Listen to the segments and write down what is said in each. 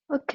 Ok.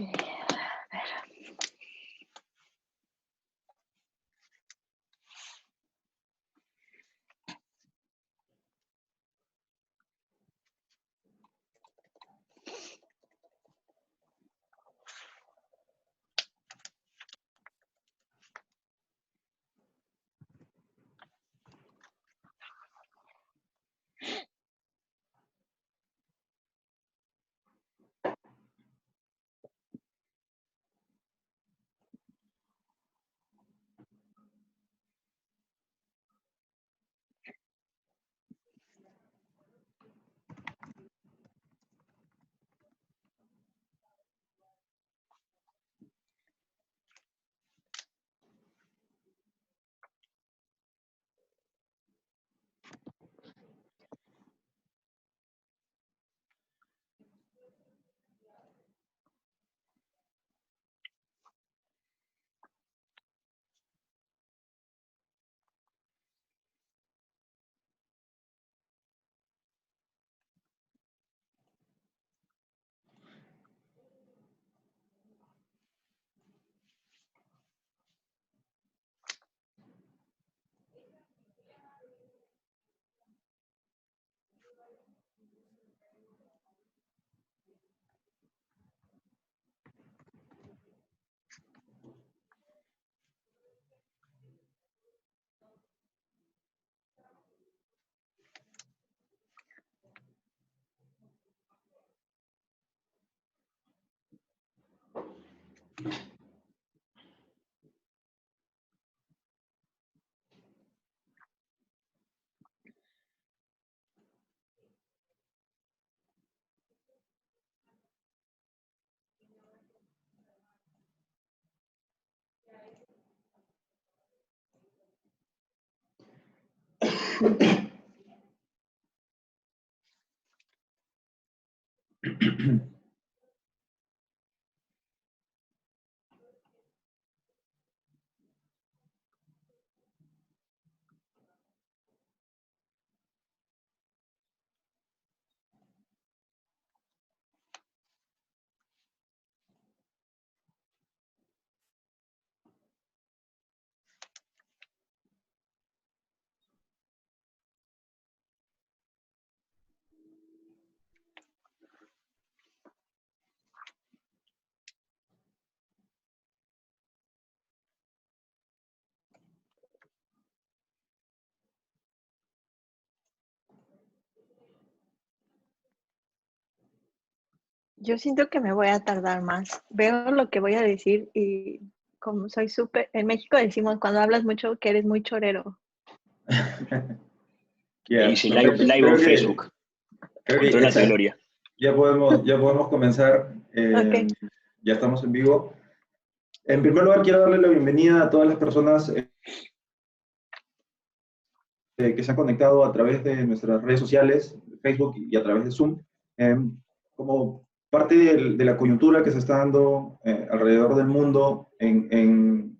Yo siento que me voy a tardar más. Veo lo que voy a decir y como soy súper... En México decimos cuando hablas mucho que eres muy chorero. E Ya, hice perfecto. live en Facebook. Creo Con que toda la esa, gloria. ya podemos comenzar. Ok. Ya estamos en vivo. En primer lugar, quiero darle la bienvenida a todas las personas que se han conectado a través de nuestras redes sociales, Facebook y a través de Zoom. Eh, Como parte de la coyuntura que se está dando alrededor del mundo en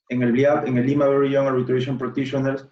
el BLIAP, en el Lima Very Young Arbitration Practitioners,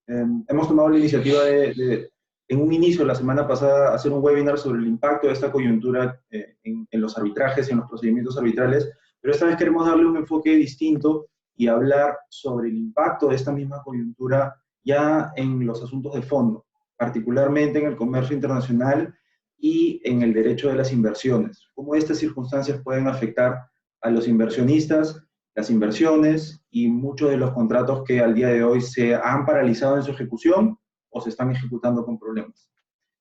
hemos tomado la iniciativa en un inicio la semana pasada, hacer un webinar sobre el impacto de esta coyuntura en los arbitrajes y en los procedimientos arbitrales, pero esta vez queremos darle un enfoque distinto y hablar sobre el impacto de esta misma coyuntura ya en los asuntos de fondo, particularmente en el comercio internacional y en el derecho de las inversiones. Cómo estas circunstancias pueden afectar a los inversionistas, las inversiones y muchos de los contratos que al día de hoy se han paralizado en su ejecución o se están ejecutando con problemas.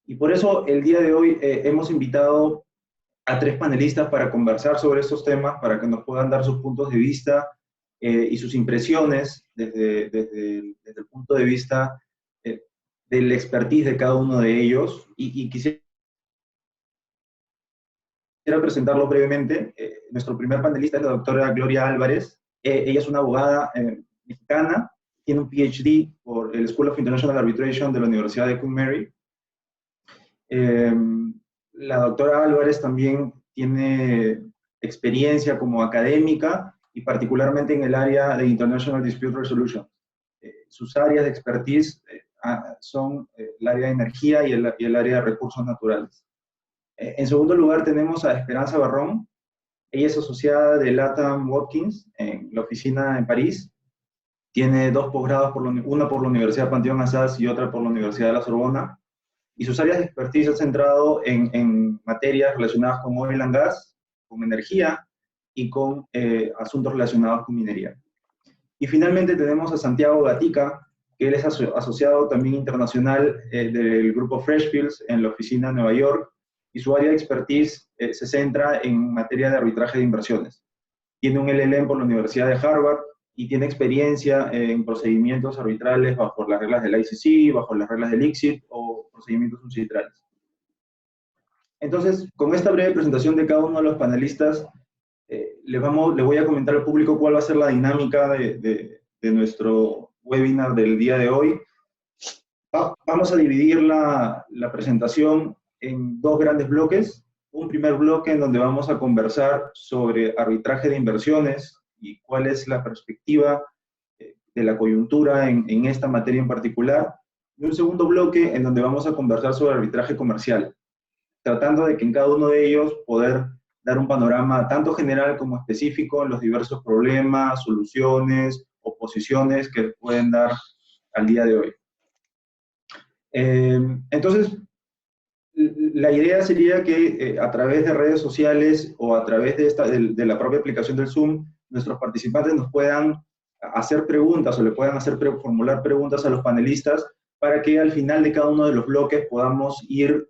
Y por eso el día de hoy hemos invitado a 3 panelistas para conversar sobre estos temas, para que nos puedan dar sus puntos de vista y sus impresiones desde el punto de vista del expertise de cada uno de ellos. Y quisiera presentarlo brevemente. Nuestro primer panelista es la doctora Gloria Álvarez. Ella es una abogada mexicana, tiene un PhD por el School of International Arbitration de la Universidad de Queen Mary. La doctora Álvarez también tiene experiencia como académica y particularmente en el área de International Dispute Resolution. Sus áreas de expertise son el área de energía y el área de recursos naturales. En segundo lugar tenemos a Esperanza Barrón. Ella es asociada de Latham Watkins en la oficina en París. Tiene 2 posgrados, una por la Universidad Panteón Assas y otra por la Universidad de la Sorbona. Y sus áreas de expertise han centrado en materias relacionadas con oil and gas, con energía y con asuntos relacionados con minería. Y finalmente tenemos a Santiago Gatica, que él es asociado también internacional del grupo Freshfields en la oficina de Nueva York, y su área de expertise se centra en materia de arbitraje de inversiones. Tiene un LLM por la Universidad de Harvard y tiene experiencia en procedimientos arbitrales bajo las reglas del ICC, bajo las reglas del ICSID o procedimientos suncitrales. Entonces, con esta breve presentación de cada uno de los panelistas, le voy a comentar al público cuál va a ser la dinámica de nuestro webinar del día de hoy. Vamos a dividir la presentación en 2 grandes bloques. Un primer bloque en donde vamos a conversar sobre arbitraje de inversiones y cuál es la perspectiva de la coyuntura en esta materia en particular. Y un segundo bloque en donde vamos a conversar sobre arbitraje comercial, tratando de que en cada uno de ellos poder dar un panorama tanto general como específico en los diversos problemas, soluciones, oposiciones que pueden dar al día de hoy. Entonces, la idea sería que a través de redes sociales o a través de la propia aplicación del Zoom, nuestros participantes nos puedan hacer preguntas o le puedan formular preguntas a los panelistas para que al final de cada uno de los bloques podamos ir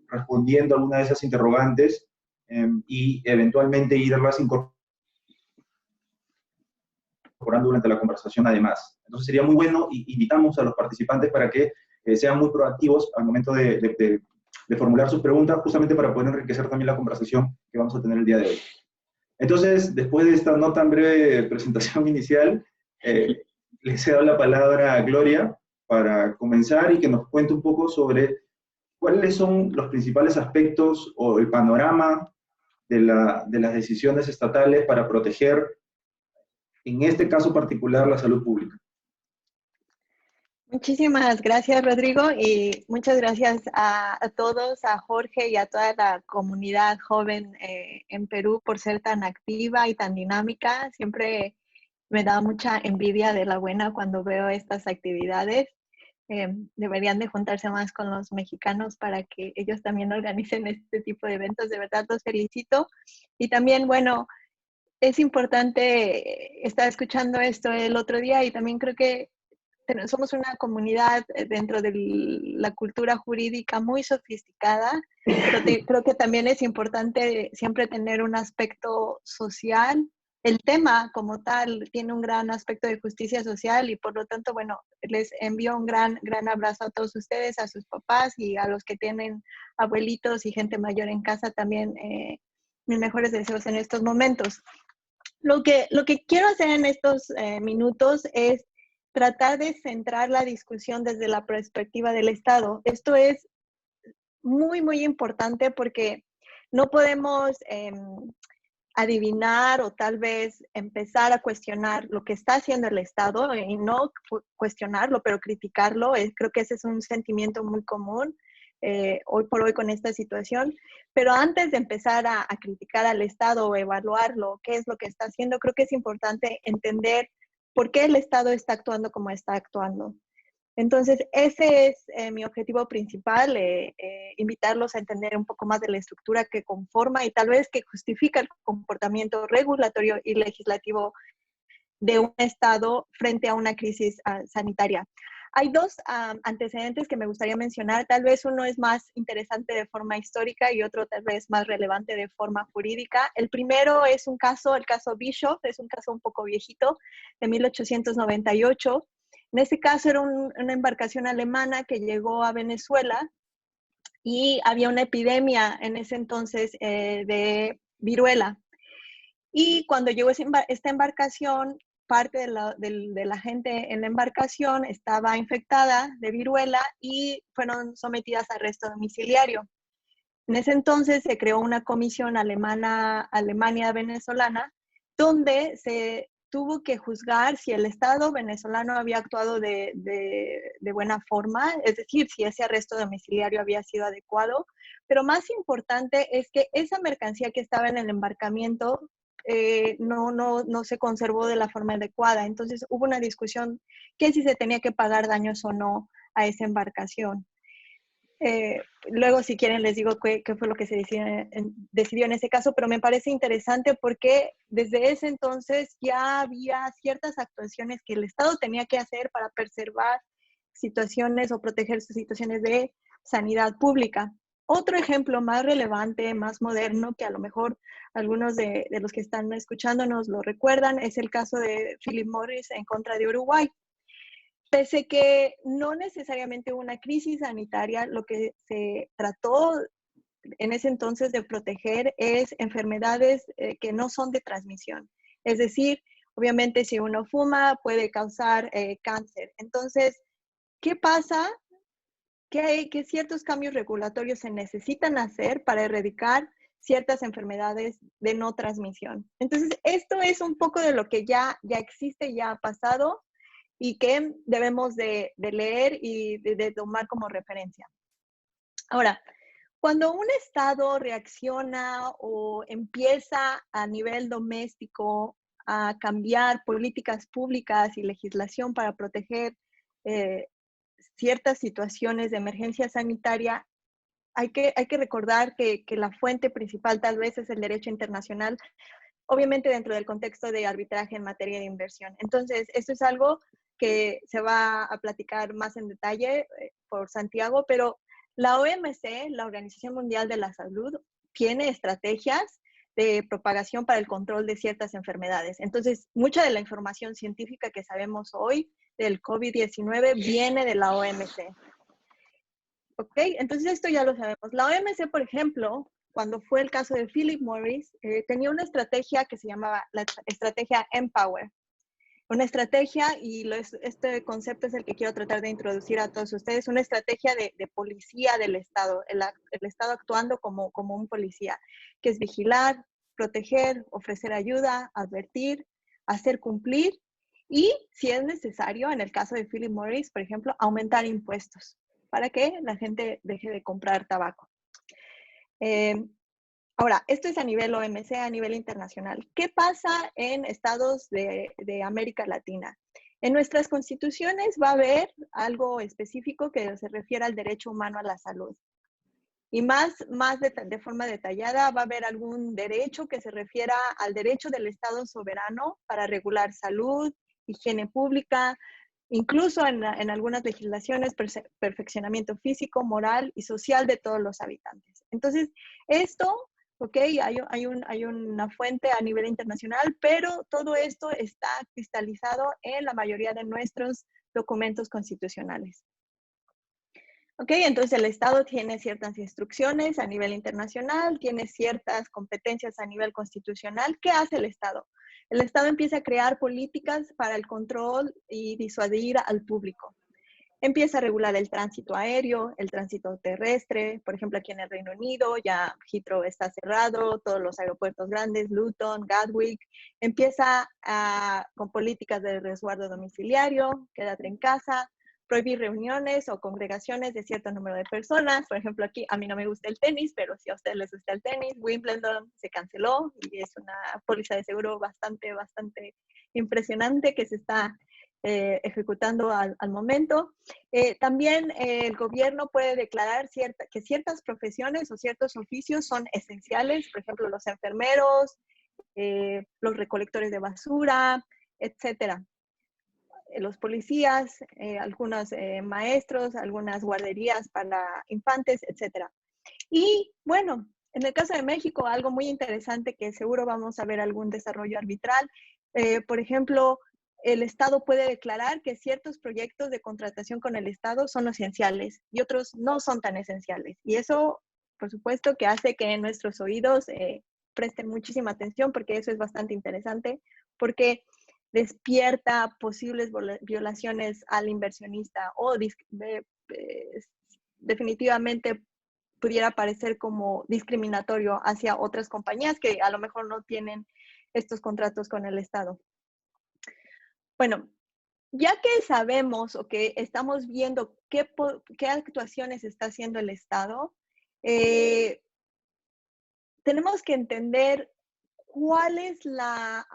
respondiendo alguna de esas interrogantes y eventualmente irlas incorporando durante la conversación además. Entonces sería muy bueno y invitamos a los participantes para que sean muy proactivos al momento de formular sus preguntas, justamente para poder enriquecer también la conversación que vamos a tener el día de hoy. Entonces, después de esta no tan breve presentación inicial, le cedo la palabra a Gloria para comenzar y que nos cuente un poco sobre cuáles son los principales aspectos o el panorama de las decisiones estatales para proteger, en este caso particular, la salud pública. Muchísimas gracias, Rodrigo, y muchas gracias a todos, a Jorge y a toda la comunidad joven en Perú por ser tan activa y tan dinámica. Siempre me da mucha envidia de la buena cuando veo estas actividades. Deberían de juntarse más con los mexicanos para que ellos también organicen este tipo de eventos. De verdad, los felicito. Y también, bueno, es importante, estaba escuchando esto el otro día y también creo que somos una comunidad dentro de la cultura jurídica muy sofisticada, pero creo que también es importante siempre tener un aspecto social. El tema como tal tiene un gran aspecto de justicia social y por lo tanto, bueno, les envío un gran abrazo a todos ustedes, a sus papás y a los que tienen abuelitos y gente mayor en casa también. Mis mejores deseos en estos momentos. Lo que quiero hacer en estos minutos es tratar de centrar la discusión desde la perspectiva del Estado. Esto es muy importante porque no podemos adivinar o tal vez empezar a cuestionar lo que está haciendo el Estado y no cuestionarlo, pero criticarlo. Creo que ese es un sentimiento muy común hoy por hoy con esta situación. Pero antes de empezar a criticar al Estado o evaluarlo, qué es lo que está haciendo, creo que es importante entender por qué el Estado está actuando como está actuando. Entonces, ese es mi objetivo principal, invitarlos a entender un poco más de la estructura que conforma y tal vez que justifica el comportamiento regulatorio y legislativo de un Estado frente a una crisis sanitaria. Hay 2 antecedentes que me gustaría mencionar. Tal vez uno es más interesante de forma histórica y otro tal vez más relevante de forma jurídica. El primero es un caso, el caso Bischoff, es un caso un poco viejito, de 1898. En este caso era una embarcación alemana que llegó a Venezuela y había una epidemia en ese entonces de viruela. Y cuando llegó esta embarcación, parte de la gente en la embarcación estaba infectada de viruela y fueron sometidas a arresto domiciliario. En ese entonces se creó una comisión Alemania-venezolana donde se tuvo que juzgar si el Estado venezolano había actuado de buena forma, es decir, si ese arresto domiciliario había sido adecuado, pero más importante es que esa mercancía que estaba en el embarcamiento no se conservó de la forma adecuada. Entonces hubo una discusión que si se tenía que pagar daños o no a esa embarcación. Luego, si quieren, les digo qué fue lo que se decidió en ese caso, pero me parece interesante porque desde ese entonces ya había ciertas actuaciones que el Estado tenía que hacer para preservar situaciones o proteger sus situaciones de sanidad pública. Otro ejemplo más relevante, más moderno, que a lo mejor algunos de los que están escuchándonos lo recuerdan, es el caso de Philip Morris en contra de Uruguay. Pese que no necesariamente hubo una crisis sanitaria, lo que se trató en ese entonces de proteger es enfermedades que no son de transmisión. Es decir, obviamente si uno fuma puede causar cáncer. Entonces, ¿qué pasa? Que ciertos cambios regulatorios se necesitan hacer para erradicar ciertas enfermedades de no transmisión. Entonces, esto es un poco de lo que ya existe, ya ha pasado y que debemos de leer y de tomar como referencia. Ahora, cuando un Estado reacciona o empieza a nivel doméstico a cambiar políticas públicas y legislación para proteger ciertas situaciones de emergencia sanitaria, hay que recordar que la fuente principal tal vez es el derecho internacional, obviamente dentro del contexto de arbitraje en materia de inversión. Entonces, esto es algo que se va a platicar más en detalle por Santiago, pero la OMC, la Organización Mundial de la Salud, tiene estrategias de propagación para el control de ciertas enfermedades. Entonces, mucha de la información científica que sabemos hoy del COVID-19 viene de la OMC. ¿Ok? Entonces, esto ya lo sabemos. La OMC, por ejemplo, cuando fue el caso de Philip Morris, tenía una estrategia que se llamaba la estrategia Empower. Una estrategia, y este concepto es el que quiero tratar de introducir a todos ustedes, una estrategia de policía del Estado, el Estado actuando como un policía, que es vigilar, proteger, ofrecer ayuda, advertir, hacer cumplir y, si es necesario, en el caso de Philip Morris, por ejemplo, aumentar impuestos para que la gente deje de comprar tabaco. Ahora, esto es a nivel OMC, a nivel internacional. ¿Qué pasa en estados de América Latina? En nuestras constituciones va a haber algo específico que se refiere al derecho humano a la salud. Y más de forma detallada va a haber algún derecho que se refiera al derecho del Estado soberano para regular salud, higiene pública, incluso en algunas legislaciones, perfeccionamiento físico, moral y social de todos los habitantes. Entonces, esto, ok, hay una fuente a nivel internacional, pero todo esto está cristalizado en la mayoría de nuestros documentos constitucionales. Ok, entonces el Estado tiene ciertas instrucciones a nivel internacional, tiene ciertas competencias a nivel constitucional. ¿Qué hace el Estado? El Estado empieza a crear políticas para el control y disuadir al público. Empieza a regular el tránsito aéreo, el tránsito terrestre. Por ejemplo, aquí en el Reino Unido ya Heathrow está cerrado, todos los aeropuertos grandes, Luton, Gatwick. Empieza con políticas de resguardo domiciliario, quédate en casa, prohibir reuniones o congregaciones de cierto número de personas. Por ejemplo, aquí a mí no me gusta el tenis, pero si a ustedes les gusta el tenis, Wimbledon se canceló y es una póliza de seguro bastante impresionante que se está ejecutando al momento. También el gobierno puede declarar que ciertas profesiones o ciertos oficios son esenciales, por ejemplo, los enfermeros, los recolectores de basura, etcétera. Los policías, algunos maestros, algunas guarderías para infantes, etcétera. Y bueno, en el caso de México, algo muy interesante que seguro vamos a ver algún desarrollo arbitral. Por ejemplo, el Estado puede declarar que ciertos proyectos de contratación con el Estado son esenciales y otros no son tan esenciales. Y eso, por supuesto, que hace que nuestros oídos presten muchísima atención porque eso es bastante interesante, porque despierta posibles violaciones al inversionista o definitivamente pudiera parecer como discriminatorio hacia otras compañías que a lo mejor no tienen estos contratos con el Estado. Bueno, ya que sabemos o que estamos viendo qué actuaciones está haciendo el Estado, eh, tenemos que entender cuál es la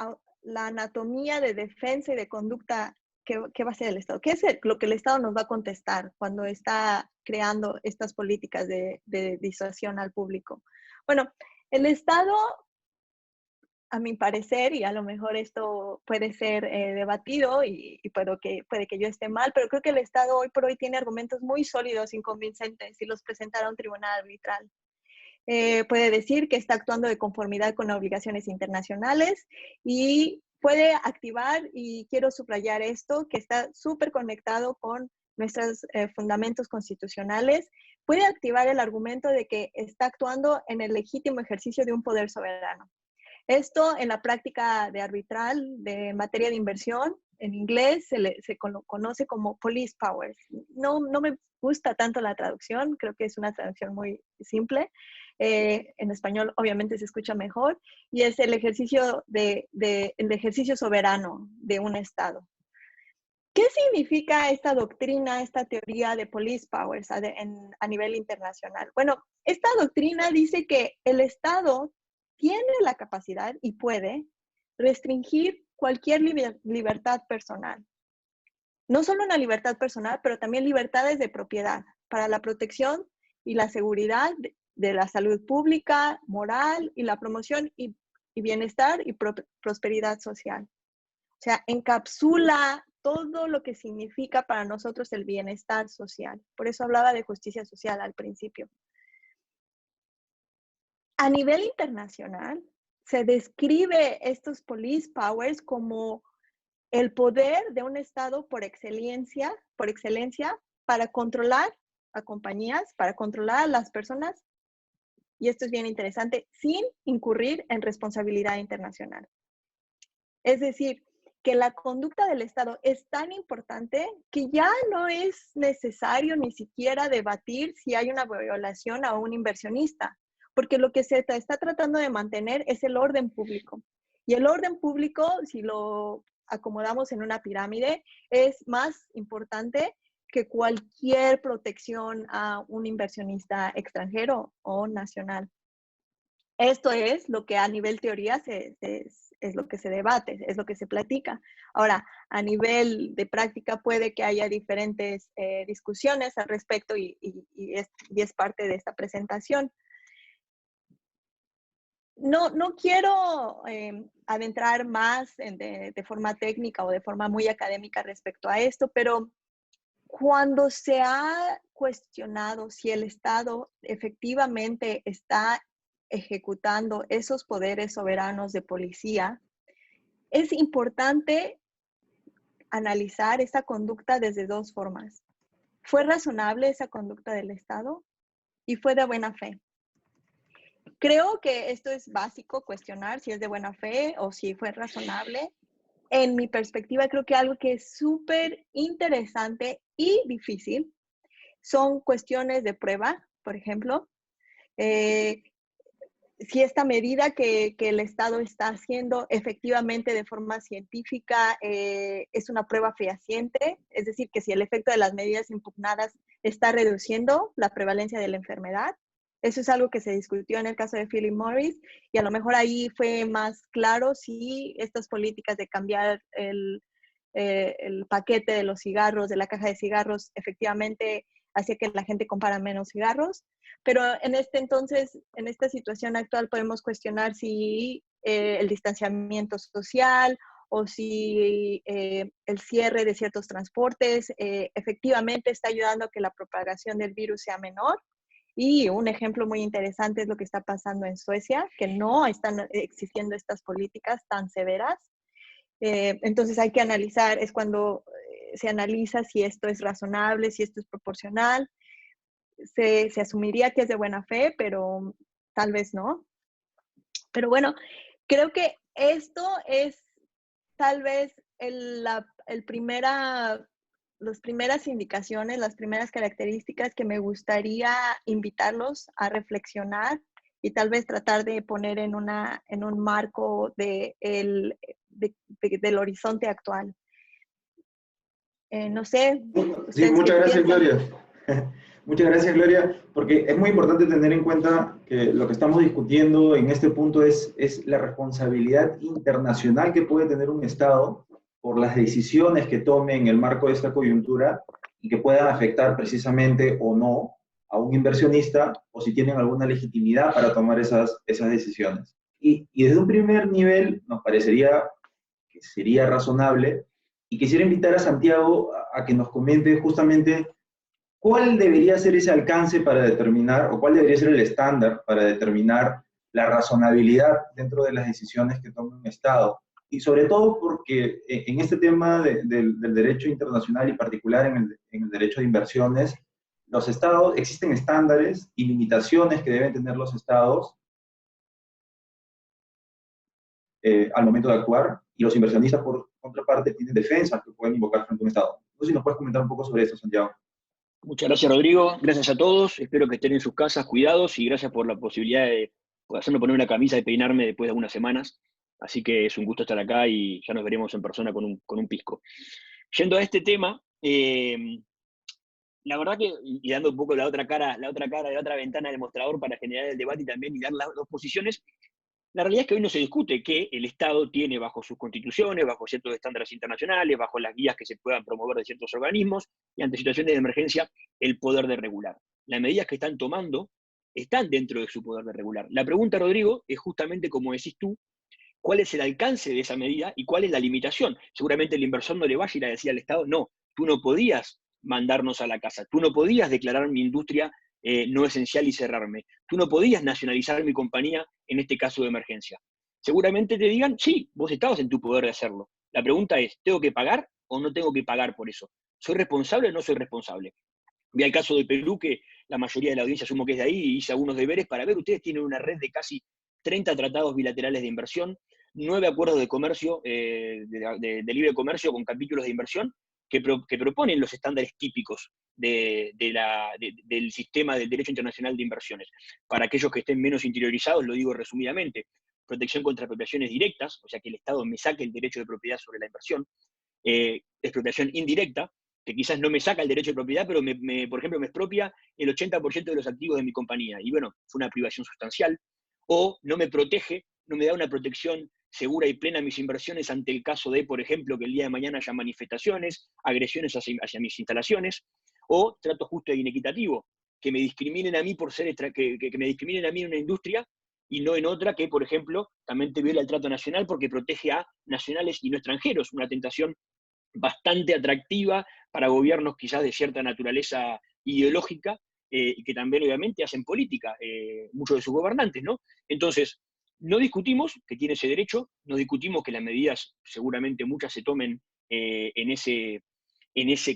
anatomía de defensa y de conducta que va a hacer el Estado. ¿Qué es lo que el Estado nos va a contestar cuando está creando estas políticas de disuasión al público? Bueno, el Estado, a mi parecer, y a lo mejor esto puede ser debatido y puede que yo esté mal, pero creo que el Estado hoy por hoy tiene argumentos muy sólidos y convincentes si los presentara a un tribunal arbitral. Puede decir que está actuando de conformidad con obligaciones internacionales y puede activar, y quiero subrayar esto, que está súper conectado con nuestros fundamentos constitucionales, puede activar el argumento de que está actuando en el legítimo ejercicio de un poder soberano. Esto en la práctica de arbitral de materia de inversión, en inglés se conoce como police powers. No me gusta tanto la traducción, creo que es una traducción muy simple. En español obviamente se escucha mejor, y es el ejercicio, el ejercicio soberano de un Estado. ¿Qué significa esta doctrina, esta teoría de police powers a nivel internacional? Bueno, esta doctrina dice que el Estado tiene la capacidad y puede restringir cualquier libertad personal. No solo una libertad personal, pero también libertades de propiedad para la protección y la seguridad de la salud pública, moral y la promoción y bienestar y prosperidad social. O sea, encapsula todo lo que significa para nosotros el bienestar social. Por eso hablaba de justicia social al principio. A nivel internacional, se describe estos police powers como el poder de un Estado por excelencia para controlar a compañías, para controlar a las personas, y esto es bien interesante, sin incurrir en responsabilidad internacional. Es decir, que la conducta del Estado es tan importante que ya no es necesario ni siquiera debatir si hay una violación a un inversionista, porque lo que se está tratando de mantener es el orden público. Y el orden público, si lo acomodamos en una pirámide, es más importante que cualquier protección a un inversionista extranjero o nacional. Esto es lo que a nivel teoría es lo que se debate, es lo que se platica. Ahora, a nivel de práctica puede que haya diferentes discusiones al respecto y es parte de esta presentación. No quiero adentrar más de forma técnica o de forma muy académica respecto a esto, pero cuando se ha cuestionado si el Estado efectivamente está ejecutando esos poderes soberanos de policía, es importante analizar esa conducta desde dos formas. ¿Fue razonable esa conducta del Estado? ¿Y fue de buena fe? Creo que esto es básico, cuestionar si es de buena fe o si fue razonable. En mi perspectiva, creo que algo que es súper interesante y difícil son cuestiones de prueba, por ejemplo. Si esta medida que el Estado está haciendo efectivamente de forma científica es una prueba fehaciente, es decir, que si el efecto de las medidas impugnadas está reduciendo la prevalencia de la enfermedad. Eso es algo que se discutió en el caso de Philip Morris, y a lo mejor ahí fue más claro si estas políticas de cambiar el paquete de los cigarros, de la caja de cigarros, efectivamente hacía que la gente comprara menos cigarros. Pero en esta situación actual podemos cuestionar si el distanciamiento social o si el cierre de ciertos transportes efectivamente está ayudando a que la propagación del virus sea menor. Y un ejemplo muy interesante es lo que está pasando en Suecia, que no están existiendo estas políticas tan severas. Entonces hay que analizar, es cuando se analiza si esto es razonable, si esto es proporcional. Se asumiría que es de buena fe, pero tal vez no. Pero bueno, creo que esto es tal vez las primeras indicaciones, las primeras características que me gustaría invitarlos a reflexionar y tal vez tratar de poner en un marco del horizonte actual. No sé, Sí, ¿ustedes qué muchas gracias, piensan? Gloria. Muchas gracias, Gloria, porque es muy importante tener en cuenta que lo que estamos discutiendo en este punto es la responsabilidad internacional que puede tener un Estado por las decisiones que tome en el marco de esta coyuntura y que puedan afectar precisamente o no a un inversionista o si tienen alguna legitimidad para tomar esas decisiones. Y desde un primer nivel nos parecería que sería razonable y quisiera invitar a Santiago a que nos comente justamente cuál debería ser ese alcance para determinar, o cuál debería ser el estándar para determinar la razonabilidad dentro de las decisiones que toma un Estado. Y sobre todo porque en este tema del derecho internacional y particular en el derecho de inversiones, los Estados, existen estándares y limitaciones que deben tener los Estados al momento de actuar, y los inversionistas, por contraparte, tienen defensas que pueden invocar frente a un Estado. No sé si nos puedes comentar un poco sobre eso, Santiago. Muchas gracias, Rodrigo. Gracias a todos. Espero que estén en sus casas cuidados y gracias por la posibilidad de hacerme poner una camisa y peinarme después de algunas semanas. Así que es un gusto estar acá y ya nos veremos en persona con un pisco. Yendo a este tema, la verdad que, y dando un poco la otra cara de la otra ventana del mostrador para generar el debate y también y dar las dos posiciones, la realidad es que hoy no se discute que el Estado tiene bajo sus constituciones, bajo ciertos estándares internacionales, bajo las guías que se puedan promover de ciertos organismos y ante situaciones de emergencia, el poder de regular. Las medidas que están tomando están dentro de su poder de regular. La pregunta, Rodrigo, es justamente como decís tú, ¿cuál es el alcance de esa medida y cuál es la limitación? Seguramente el inversor no le va a ir a decir al Estado, no, tú no podías mandarnos a la casa, tú no podías declarar mi industria no esencial y cerrarme, tú no podías nacionalizar mi compañía en este caso de emergencia. Seguramente te digan, sí, vos estabas en tu poder de hacerlo. La pregunta es, ¿tengo que pagar o no tengo que pagar por eso? ¿Soy responsable o no soy responsable? Vi el caso de Perú, que la mayoría de la audiencia asumo que es de ahí, y hice algunos deberes para ver, ustedes tienen una red de casi 30 tratados bilaterales de inversión, 9 acuerdos de comercio, de libre comercio con capítulos de inversión, que proponen los estándares típicos del sistema del derecho internacional de inversiones. Para aquellos que estén menos interiorizados, lo digo resumidamente, protección contra expropiaciones directas, o sea que el Estado me saque el derecho de propiedad sobre la inversión, expropiación indirecta, que quizás no me saca el derecho de propiedad, pero por ejemplo me expropia el 80% de los activos de mi compañía. Y bueno, fue una privación sustancial. O no me protege, no me da una protección segura y plena a mis inversiones ante el caso de, por ejemplo, que el día de mañana haya manifestaciones, agresiones hacia mis instalaciones. O trato justo e inequitativo, que me discriminen a mí por ser que me discriminen a mí en una industria y no en otra que, por ejemplo, también te viola el trato nacional porque protege a nacionales y no extranjeros, una tentación bastante atractiva para gobiernos quizás de cierta naturaleza ideológica y que también obviamente hacen política, muchos de sus gobernantes, ¿no? Entonces, no discutimos que tiene ese derecho, no discutimos que las medidas seguramente muchas se tomen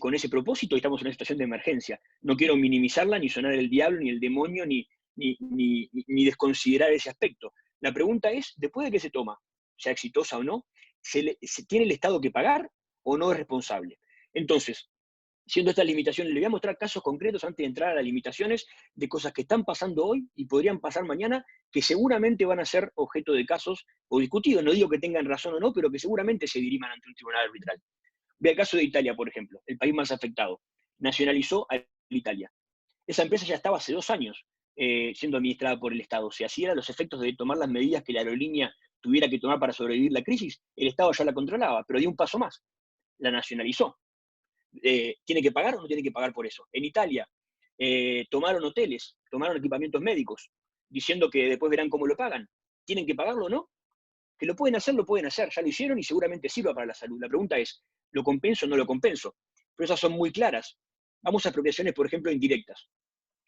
con ese propósito y estamos en una situación de emergencia. No quiero minimizarla, ni sonar el diablo, ni el demonio, ni desconsiderar ese aspecto. La pregunta es, después de que se toma, sea exitosa o no, ¿tiene el Estado que pagar o no es responsable? Entonces, siendo estas limitaciones, le voy a mostrar casos concretos antes de entrar a las limitaciones de cosas que están pasando hoy y podrían pasar mañana, que seguramente van a ser objeto de casos o discutidos. No digo que tengan razón o no, pero que seguramente se diriman ante un tribunal arbitral. Ve el caso de Italia, por ejemplo, el país más afectado. Nacionalizó a Italia. Esa empresa ya estaba hace 2 años siendo administrada por el Estado. Si así eran los efectos de tomar las medidas que la aerolínea tuviera que tomar para sobrevivir la crisis, el Estado ya la controlaba, pero dio un paso más, la nacionalizó. ¿Tiene que pagar o no tiene que pagar por eso? En Italia, tomaron hoteles, tomaron equipamientos médicos, diciendo que después verán cómo lo pagan. ¿Tienen que pagarlo o no? Que lo pueden hacer, ya lo hicieron y seguramente sirva para la salud. La pregunta es, ¿lo compenso o no lo compenso? Pero esas son muy claras. Vamos a expropiaciones, por ejemplo, indirectas.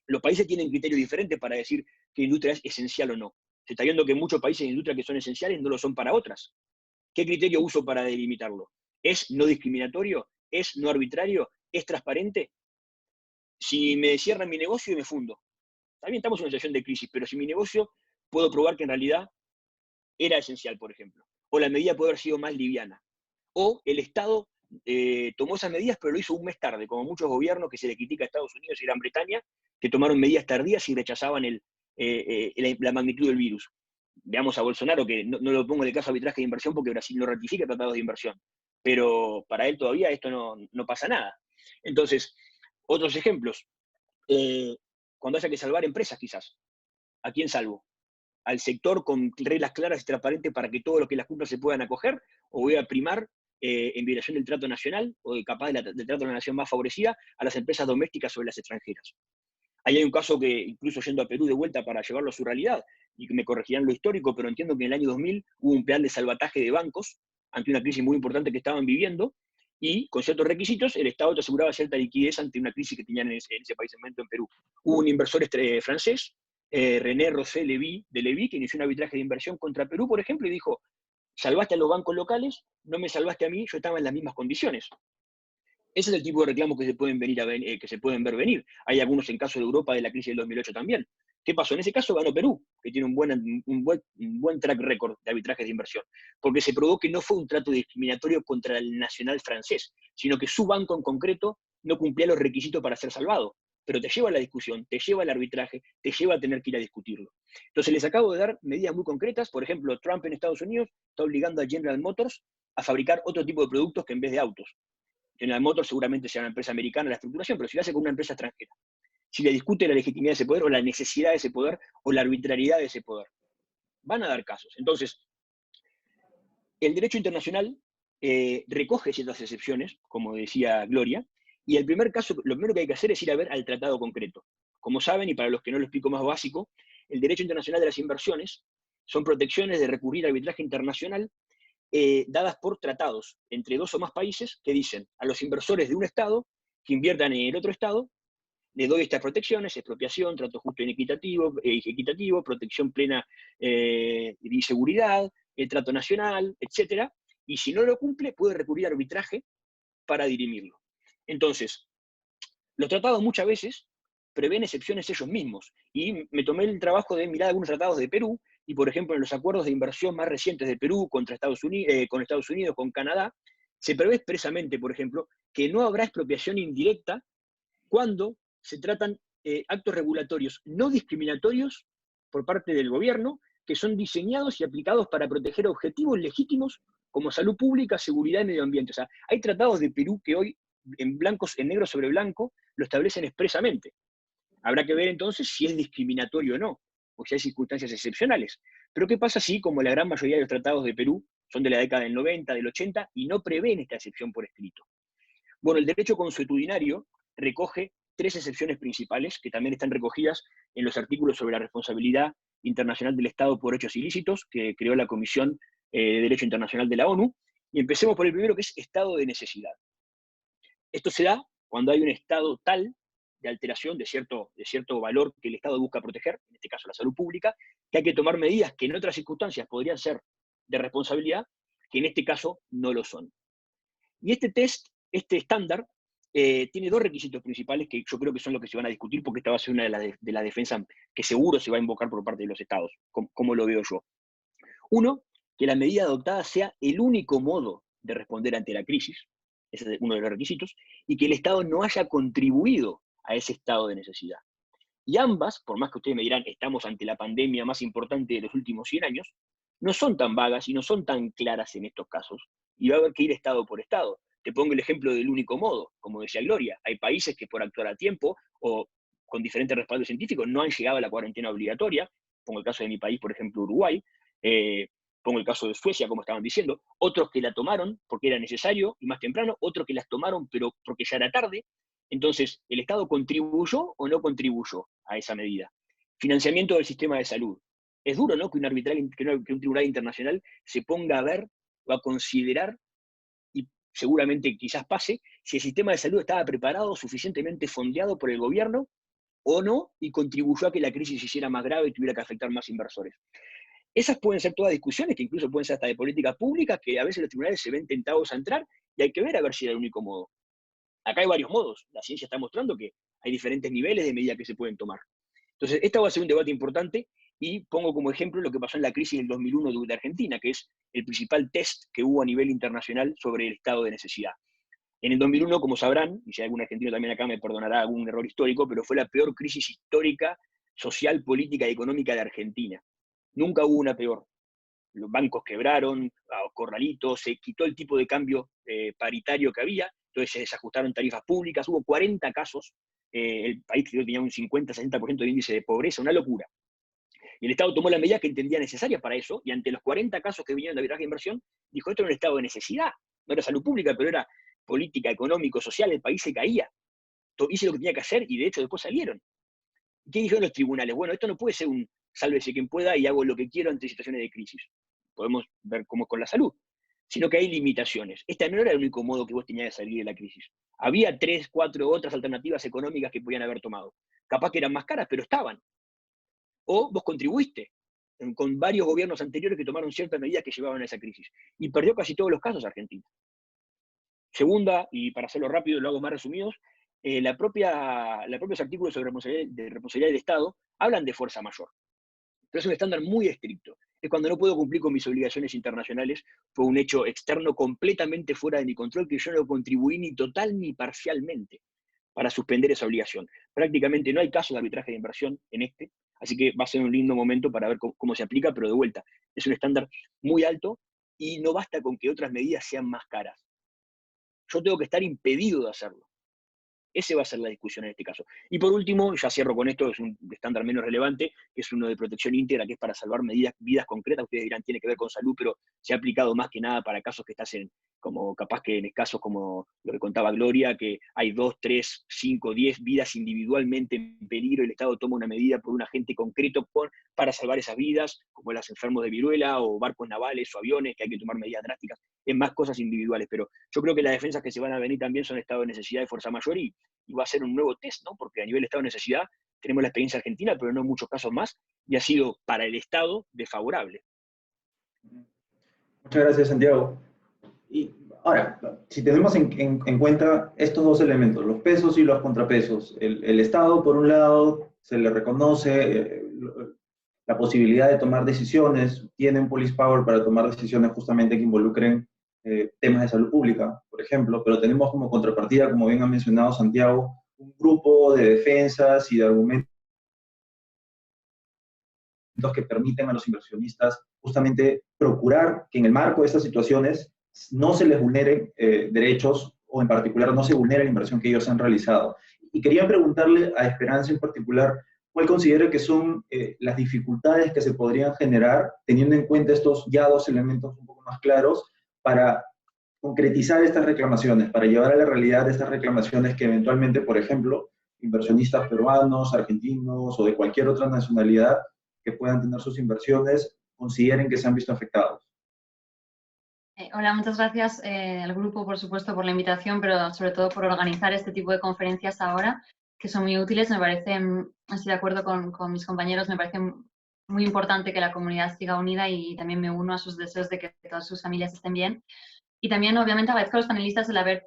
Los países tienen criterios diferentes para decir que la industria es esencial o no. Se está viendo que en muchos países de industria que son esenciales no lo son para otras. ¿Qué criterio uso para delimitarlo? ¿Es no discriminatorio? ¿Es no arbitrario? ¿Es transparente? Si me cierran mi negocio y me fundo. También estamos en una situación de crisis, pero si mi negocio puedo probar que en realidad era esencial, por ejemplo. O la medida puede haber sido más liviana. O el Estado tomó esas medidas, pero lo hizo un mes tarde, como muchos gobiernos que se le critica a Estados Unidos y Gran Bretaña, que tomaron medidas tardías y rechazaban la magnitud del virus. Veamos a Bolsonaro, que no lo pongo en el caso de arbitraje de inversión porque Brasil no ratifica tratados de inversión. pero para él todavía esto no pasa nada. Entonces, otros ejemplos. Cuando haya que salvar empresas, quizás. ¿A quién salvo? ¿Al sector con reglas claras y transparentes para que todos los que las cumplan se puedan acoger? ¿O voy a primar, en violación del trato nacional o capaz del trato de la nación más favorecida, a las empresas domésticas sobre las extranjeras? Ahí hay un caso que, incluso yendo a Perú de vuelta para llevarlo a su realidad, y que me corregirán lo histórico, pero entiendo que en el año 2000 hubo un plan de salvataje de bancos ante una crisis muy importante que estaban viviendo, y con ciertos requisitos el Estado te aseguraba cierta liquidez ante una crisis que tenían en ese país en momento en Perú. Hubo un inversor francés, René Rosé de Levy, que inició un arbitraje de inversión contra Perú, por ejemplo, y dijo: salvaste a los bancos locales, no me salvaste a mí, yo estaba en las mismas condiciones. Ese es el tipo de reclamos que se pueden que se pueden ver venir. Hay algunos en caso de Europa de la crisis del 2008 también. ¿Qué pasó? En ese caso ganó Perú, que tiene un buen track record de arbitrajes de inversión, porque se probó que no fue un trato discriminatorio contra el nacional francés, sino que su banco en concreto no cumplía los requisitos para ser salvado. Pero te lleva a la discusión, te lleva al arbitraje, te lleva a tener que ir a discutirlo. Entonces les acabo de dar medidas muy concretas. Por ejemplo, Trump en Estados Unidos está obligando a General Motors a fabricar otro tipo de productos que en vez de autos. General Motors seguramente sea una empresa americana la estructuración, pero si lo hace con una empresa extranjera, si le discute la legitimidad de ese poder, o la necesidad de ese poder, o la arbitrariedad de ese poder, van a dar casos. Entonces, el derecho internacional recoge ciertas excepciones, como decía Gloria, y el primer caso, lo primero que hay que hacer es ir a ver al tratado concreto. Como saben, y para los que no lo explico más básico, el derecho internacional de las inversiones son protecciones de recurrir al arbitraje internacional dadas por tratados entre dos o más países que dicen a los inversores de un Estado que inviertan en el otro Estado: le doy estas protecciones: expropiación, trato justo y equitativo, protección plena y seguridad, el trato nacional, etc. Y si no lo cumple, puede recurrir a arbitraje para dirimirlo. Entonces, los tratados muchas veces prevén excepciones ellos mismos. Y me tomé el trabajo de mirar algunos tratados de Perú, y por ejemplo en los acuerdos de inversión más recientes de Perú con Estados Unidos, con Canadá, se prevé expresamente, por ejemplo, que no habrá expropiación indirecta cuando se tratan actos regulatorios no discriminatorios por parte del gobierno, que son diseñados y aplicados para proteger objetivos legítimos como salud pública, seguridad y medio ambiente. O sea, hay tratados de Perú que hoy, en negro sobre blanco, lo establecen expresamente. Habrá que ver entonces si es discriminatorio o no, o si hay circunstancias excepcionales. Pero ¿qué pasa si, como la gran mayoría de los tratados de Perú son de la década del 90, del 80, y no prevén esta excepción por escrito? Bueno, el derecho consuetudinario recoge tres excepciones principales que también están recogidas en los artículos sobre la responsabilidad internacional del Estado por hechos ilícitos que creó la Comisión de Derecho Internacional de la ONU. Y empecemos por el primero, que es estado de necesidad. Esto se da cuando hay un estado tal de alteración de cierto valor que el Estado busca proteger, en este caso la salud pública, que hay que tomar medidas que en otras circunstancias podrían ser de responsabilidad, que en este caso no lo son. Y este estándar, tiene dos requisitos principales que yo creo que son los que se van a discutir, porque esta va a ser una de las defensas que seguro se va a invocar por parte de los estados, como lo veo yo. Uno, que la medida adoptada sea el único modo de responder ante la crisis, ese es uno de los requisitos, y que el Estado no haya contribuido a ese estado de necesidad. Y ambas, por más que ustedes me dirán, estamos ante la pandemia más importante de los últimos 100 años, no son tan vagas y no son tan claras en estos casos, y va a haber que ir estado por estado. Te pongo el ejemplo del único modo, como decía Gloria. Hay países que por actuar a tiempo o con diferentes respaldos científicos no han llegado a la cuarentena obligatoria. Pongo el caso de mi país, por ejemplo, Uruguay. Pongo el caso de Suecia, como estaban diciendo. Otros que la tomaron porque era necesario y más temprano, otros que las tomaron pero porque ya era tarde. Entonces, ¿el Estado contribuyó o no contribuyó a esa medida? Financiamiento del sistema de salud. Es duro, ¿no?, que un tribunal internacional se ponga a ver o a considerar, y seguramente quizás pase, si el sistema de salud estaba preparado, suficientemente fondeado por el gobierno o no, y contribuyó a que la crisis se hiciera más grave y tuviera que afectar más inversores. Esas pueden ser todas discusiones que incluso pueden ser hasta de política pública, que a veces los tribunales se ven tentados a entrar, y hay que ver a ver si era el único modo. Acá hay varios modos. La ciencia está mostrando que hay diferentes niveles de medidas que se pueden tomar. Entonces, este va a ser un debate importante, y pongo como ejemplo lo que pasó en la crisis del 2001 de Argentina, que es el principal test que hubo a nivel internacional sobre el estado de necesidad. En el 2001, como sabrán, y si hay algún argentino también acá me perdonará algún error histórico, pero fue la peor crisis histórica, social, política y económica de Argentina. Nunca hubo una peor. los bancos quebraron, corralitos, se quitó el tipo de cambio paritario que había, entonces se desajustaron tarifas públicas, hubo 40 casos, el país tenía un 50-60% de índice de pobreza, una locura. Y el Estado tomó la medida que entendía necesaria para eso, y ante los 40 casos que vinieron de arbitraje de inversión, dijo, esto era un estado de necesidad, no era salud pública, pero era política, económico, social, el país se caía. Hice lo que tenía que hacer, y de hecho después salieron. ¿Qué dijeron los tribunales? Bueno, esto no puede ser un sálvese quien pueda y hago lo que quiero ante situaciones de crisis. Podemos ver cómo es con la salud. Sino que hay limitaciones. Este no era el único modo que vos tenías de salir de la crisis. Había 3, 4 otras alternativas económicas que podían haber tomado. Capaz que eran más caras, pero estaban. O vos contribuiste con varios gobiernos anteriores que tomaron ciertas medidas que llevaban a esa crisis. Y perdió casi todos los casos Argentina. Segunda, y para hacerlo rápido, lo hago más resumidos, los propios artículos sobre responsabilidad del Estado hablan de fuerza mayor. Pero es un estándar muy estricto. Es cuando no puedo cumplir con mis obligaciones internacionales, fue un hecho externo completamente fuera de mi control, que yo no contribuí ni total ni parcialmente para suspender esa obligación. Prácticamente no hay casos de arbitraje de inversión en este, así que va a ser un lindo momento para ver cómo se aplica, pero de vuelta, es un estándar muy alto y no basta con que otras medidas sean más caras. Yo tengo que estar impedido de hacerlo. Ese va a ser la discusión en este caso. Y por último, ya cierro con esto, es un estándar menos relevante, que es uno de protección íntegra, que es para salvar vidas concretas. Ustedes dirán, tiene que ver con salud, pero se ha aplicado más que nada para casos que estás como capaz que en casos como lo que contaba Gloria, que hay 2, 3, 5, 10 vidas individualmente en peligro, y el Estado toma una medida por un agente concreto para salvar esas vidas, como los enfermos de viruela, o barcos navales, o aviones, que hay que tomar medidas drásticas, en más cosas individuales. Pero yo creo que las defensas que se van a venir también son estado de necesidad y fuerza mayor, y va a ser un nuevo test, ¿no? Porque a nivel de estado de necesidad tenemos la experiencia argentina, pero no en muchos casos más, y ha sido para el Estado desfavorable. Muchas gracias, Santiago. Y ahora, si tenemos en cuenta estos dos elementos, los pesos y los contrapesos, el Estado, por un lado, se le reconoce la posibilidad de tomar decisiones, tiene un police power para tomar decisiones justamente que involucren temas de salud pública, por ejemplo, pero tenemos como contrapartida, como bien ha mencionado Santiago, un grupo de defensas y de argumentos que permiten a los inversionistas justamente procurar que en el marco de estas situaciones no se les vulneren derechos, o en particular no se vulnere la inversión que ellos han realizado. Y quería preguntarle a Esperanza en particular, ¿cuál considera que son las dificultades que se podrían generar teniendo en cuenta estos ya dos elementos un poco más claros para concretizar estas reclamaciones, para llevar a la realidad estas reclamaciones que eventualmente, por ejemplo, inversionistas peruanos, argentinos o de cualquier otra nacionalidad que puedan tener sus inversiones consideren que se han visto afectados? Hola, muchas gracias al grupo, por supuesto, por la invitación, pero sobre todo por organizar este tipo de conferencias ahora, que son muy útiles. Me parece, estoy de acuerdo con mis compañeros, me parece muy importante que la comunidad siga unida, y también me uno a sus deseos de que todas sus familias estén bien. Y también, obviamente, agradezco a los panelistas el haber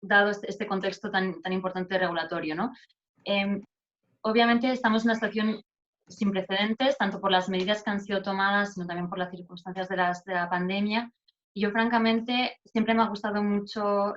dado este contexto tan importante regulatorio, ¿no? Obviamente estamos en una situación sin precedentes, tanto por las medidas que han sido tomadas, sino también por las circunstancias de la pandemia. Y yo, francamente, siempre me ha gustado mucho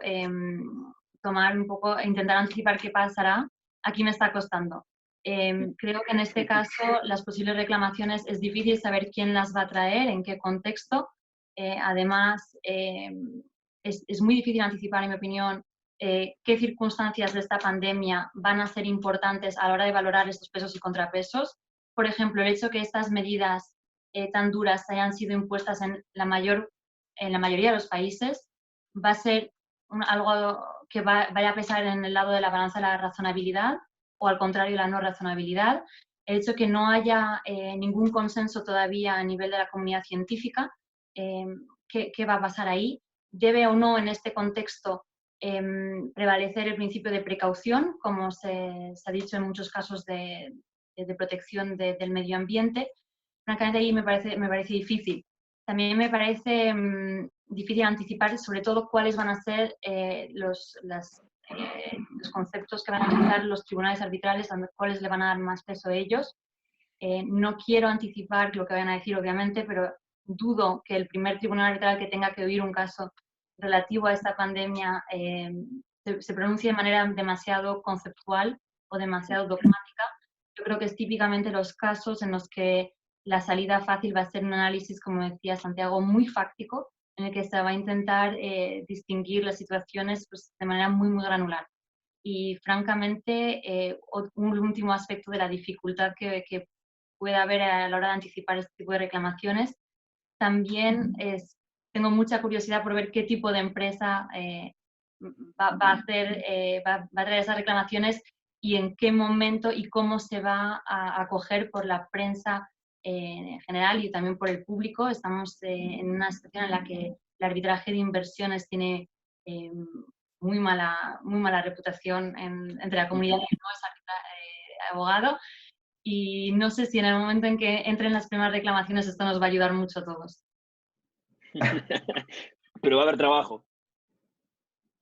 tomar un poco, intentar anticipar qué pasará. Aquí me está costando. Creo que en este caso las posibles reclamaciones es difícil saber quién las va a traer, en qué contexto. Además, es muy difícil anticipar, en mi opinión, qué circunstancias de esta pandemia van a ser importantes a la hora de valorar estos pesos y contrapesos. Por ejemplo, el hecho de que estas medidas tan duras hayan sido impuestas en la mayoría de los países va a ser algo que vaya a pesar en el lado de la balanza de la razonabilidad, o al contrario, la no razonabilidad. El hecho de que no haya ningún consenso todavía a nivel de la comunidad científica, ¿qué va a pasar ahí? ¿Debe o no en este contexto prevalecer el principio de precaución, como se ha dicho en muchos casos de protección del medio ambiente? Francamente, ahí me parece difícil. También me parece difícil anticipar, sobre todo, cuáles van a ser los conceptos que van a utilizar los tribunales arbitrales, cuáles le van a dar más peso a ellos. No quiero anticipar lo que vayan a decir, obviamente, pero dudo que el primer tribunal arbitral que tenga que oír un caso relativo a esta pandemia se pronuncie de manera demasiado conceptual o demasiado dogmática. Yo creo que es típicamente los casos en los que la salida fácil va a ser un análisis, como decía Santiago, muy fáctico, en el que se va a intentar distinguir las situaciones pues, de manera muy, muy granular. Y francamente, un último aspecto de la dificultad que puede haber a la hora de anticipar este tipo de reclamaciones, también tengo mucha curiosidad por ver qué tipo de empresa va a traer esas reclamaciones y en qué momento y cómo se va a acoger por la prensa en general y también por el público. Estamos en una situación en la que el arbitraje de inversiones tiene muy mala reputación entre la comunidad que no es abogado, y no sé si en el momento en que entren las primeras reclamaciones esto nos va a ayudar mucho a todos. Pero va a haber trabajo.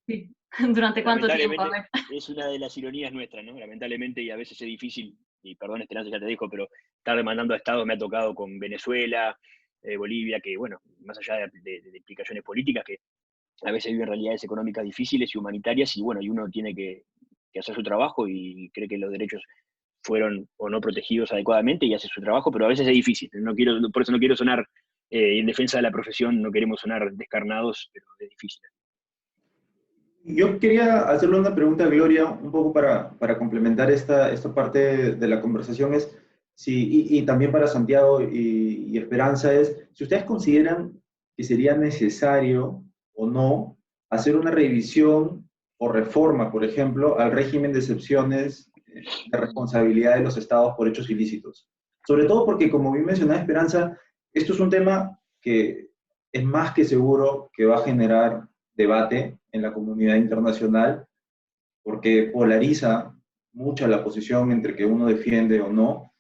Sí. ¿Durante cuánto tiempo? A ver. Es una de las ironías nuestras, ¿no? Lamentablemente, y a veces es difícil, y perdón, Esperanza, ya te dijo, pero estar demandando a Estados me ha tocado con Venezuela, Bolivia, que, bueno, más allá de implicaciones políticas, que a veces viven realidades económicas difíciles y humanitarias, y bueno, y uno tiene que hacer su trabajo y cree que los derechos fueron o no protegidos adecuadamente y hace su trabajo, pero a veces es difícil. Por eso no quiero sonar en defensa de la profesión, no queremos sonar descarnados, pero es difícil. Yo quería hacerle una pregunta a Gloria, un poco para complementar esta parte de la conversación, es y también para Santiago y Esperanza, es si ustedes consideran que sería necesario o no hacer una revisión o reforma, por ejemplo, al régimen de excepciones de responsabilidad de los estados por hechos ilícitos. Sobre todo porque, como bien mencionaba Esperanza, esto es un tema que es más que seguro que va a generar debate en la comunidad internacional, porque polariza mucho la posición entre que uno defiende o no,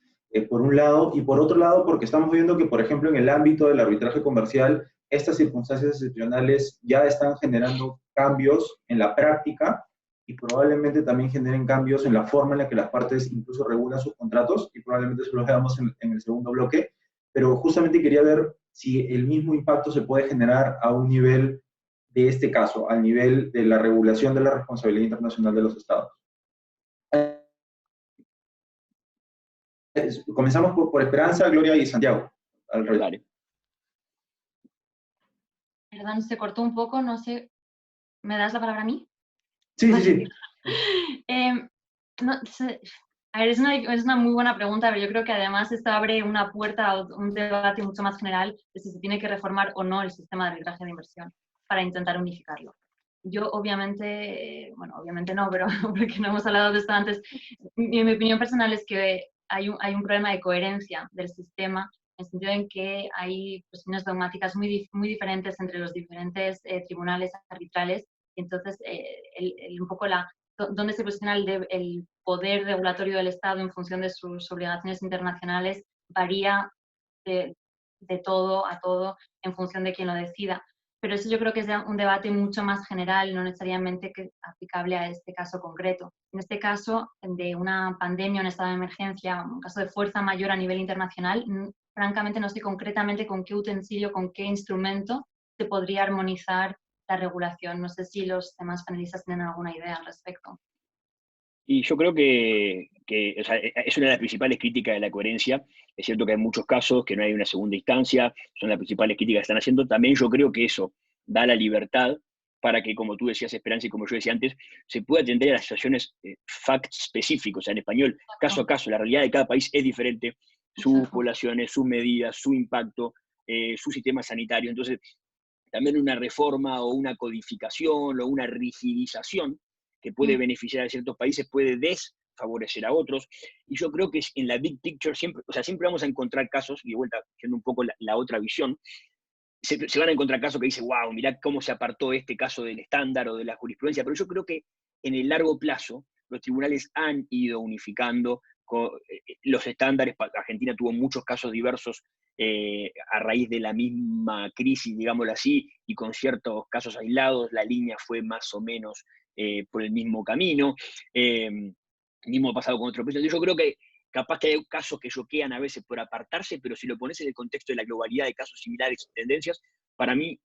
por un lado, y por otro lado, porque estamos viendo que, por ejemplo, en el ámbito del arbitraje comercial, estas circunstancias excepcionales ya están generando cambios en la práctica y probablemente también generen cambios en la forma en la que las partes incluso regulan sus contratos, y probablemente eso lo veamos en el segundo bloque, pero justamente quería ver si el mismo impacto se puede generar a un nivel de este caso, al nivel de la regulación de la responsabilidad internacional de los estados. Comenzamos por Esperanza, Gloria y Santiago. Dale. Perdón, se cortó un poco, no sé. ¿Me das la palabra a mí? Sí, sí, sí. A ver, es una muy buena pregunta, pero yo creo que además esto abre una puerta a un debate mucho más general de si se tiene que reformar o no el sistema de arbitraje de inversión para intentar unificarlo. Yo obviamente, bueno, obviamente no, pero porque no hemos hablado de esto antes, mi opinión personal es que hay un problema de coherencia del sistema, en el sentido en que hay cuestiones dogmáticas muy diferentes entre los diferentes tribunales arbitrales, y entonces un poco dónde se posiciona el poder regulatorio del Estado en función de sus obligaciones internacionales varía de todo a todo en función de quién lo decida. Pero eso yo creo que es un debate mucho más general, no necesariamente aplicable a este caso concreto. En este caso, de una pandemia, un estado de emergencia, un caso de fuerza mayor a nivel internacional, francamente no sé concretamente con qué utensilio, con qué instrumento se podría armonizar la regulación. No sé si los demás panelistas tienen alguna idea al respecto. Y yo creo que o sea, es una de las principales críticas de la coherencia. Es cierto que hay muchos casos que no hay una segunda instancia, son las principales críticas que están haciendo. También yo creo que eso da la libertad para que, como tú decías, Esperanza, y como yo decía antes, se pueda atender a las situaciones facts específicos, o sea, en español, caso a caso. La realidad de cada país es diferente, sus poblaciones, sus medidas, su impacto, su sistema sanitario. Entonces, también una reforma o una codificación o una rigidización que puede beneficiar a ciertos países puede desfavorecer a otros. Y yo creo que en la big picture siempre, o sea, siempre vamos a encontrar casos, y de vuelta, siendo un poco la otra visión, se van a encontrar casos que dicen, wow, mirá cómo se apartó este caso del estándar o de la jurisprudencia, pero yo creo que en el largo plazo los tribunales han ido unificando los estándares. Argentina tuvo muchos casos diversos a raíz de la misma crisis, digámoslo así, y con ciertos casos aislados, la línea fue más o menos por el mismo camino. Mismo ha pasado con otros países. Yo creo que capaz que hay casos que choquean a veces por apartarse, pero si lo pones en el contexto de la globalidad de casos similares y tendencias, para mí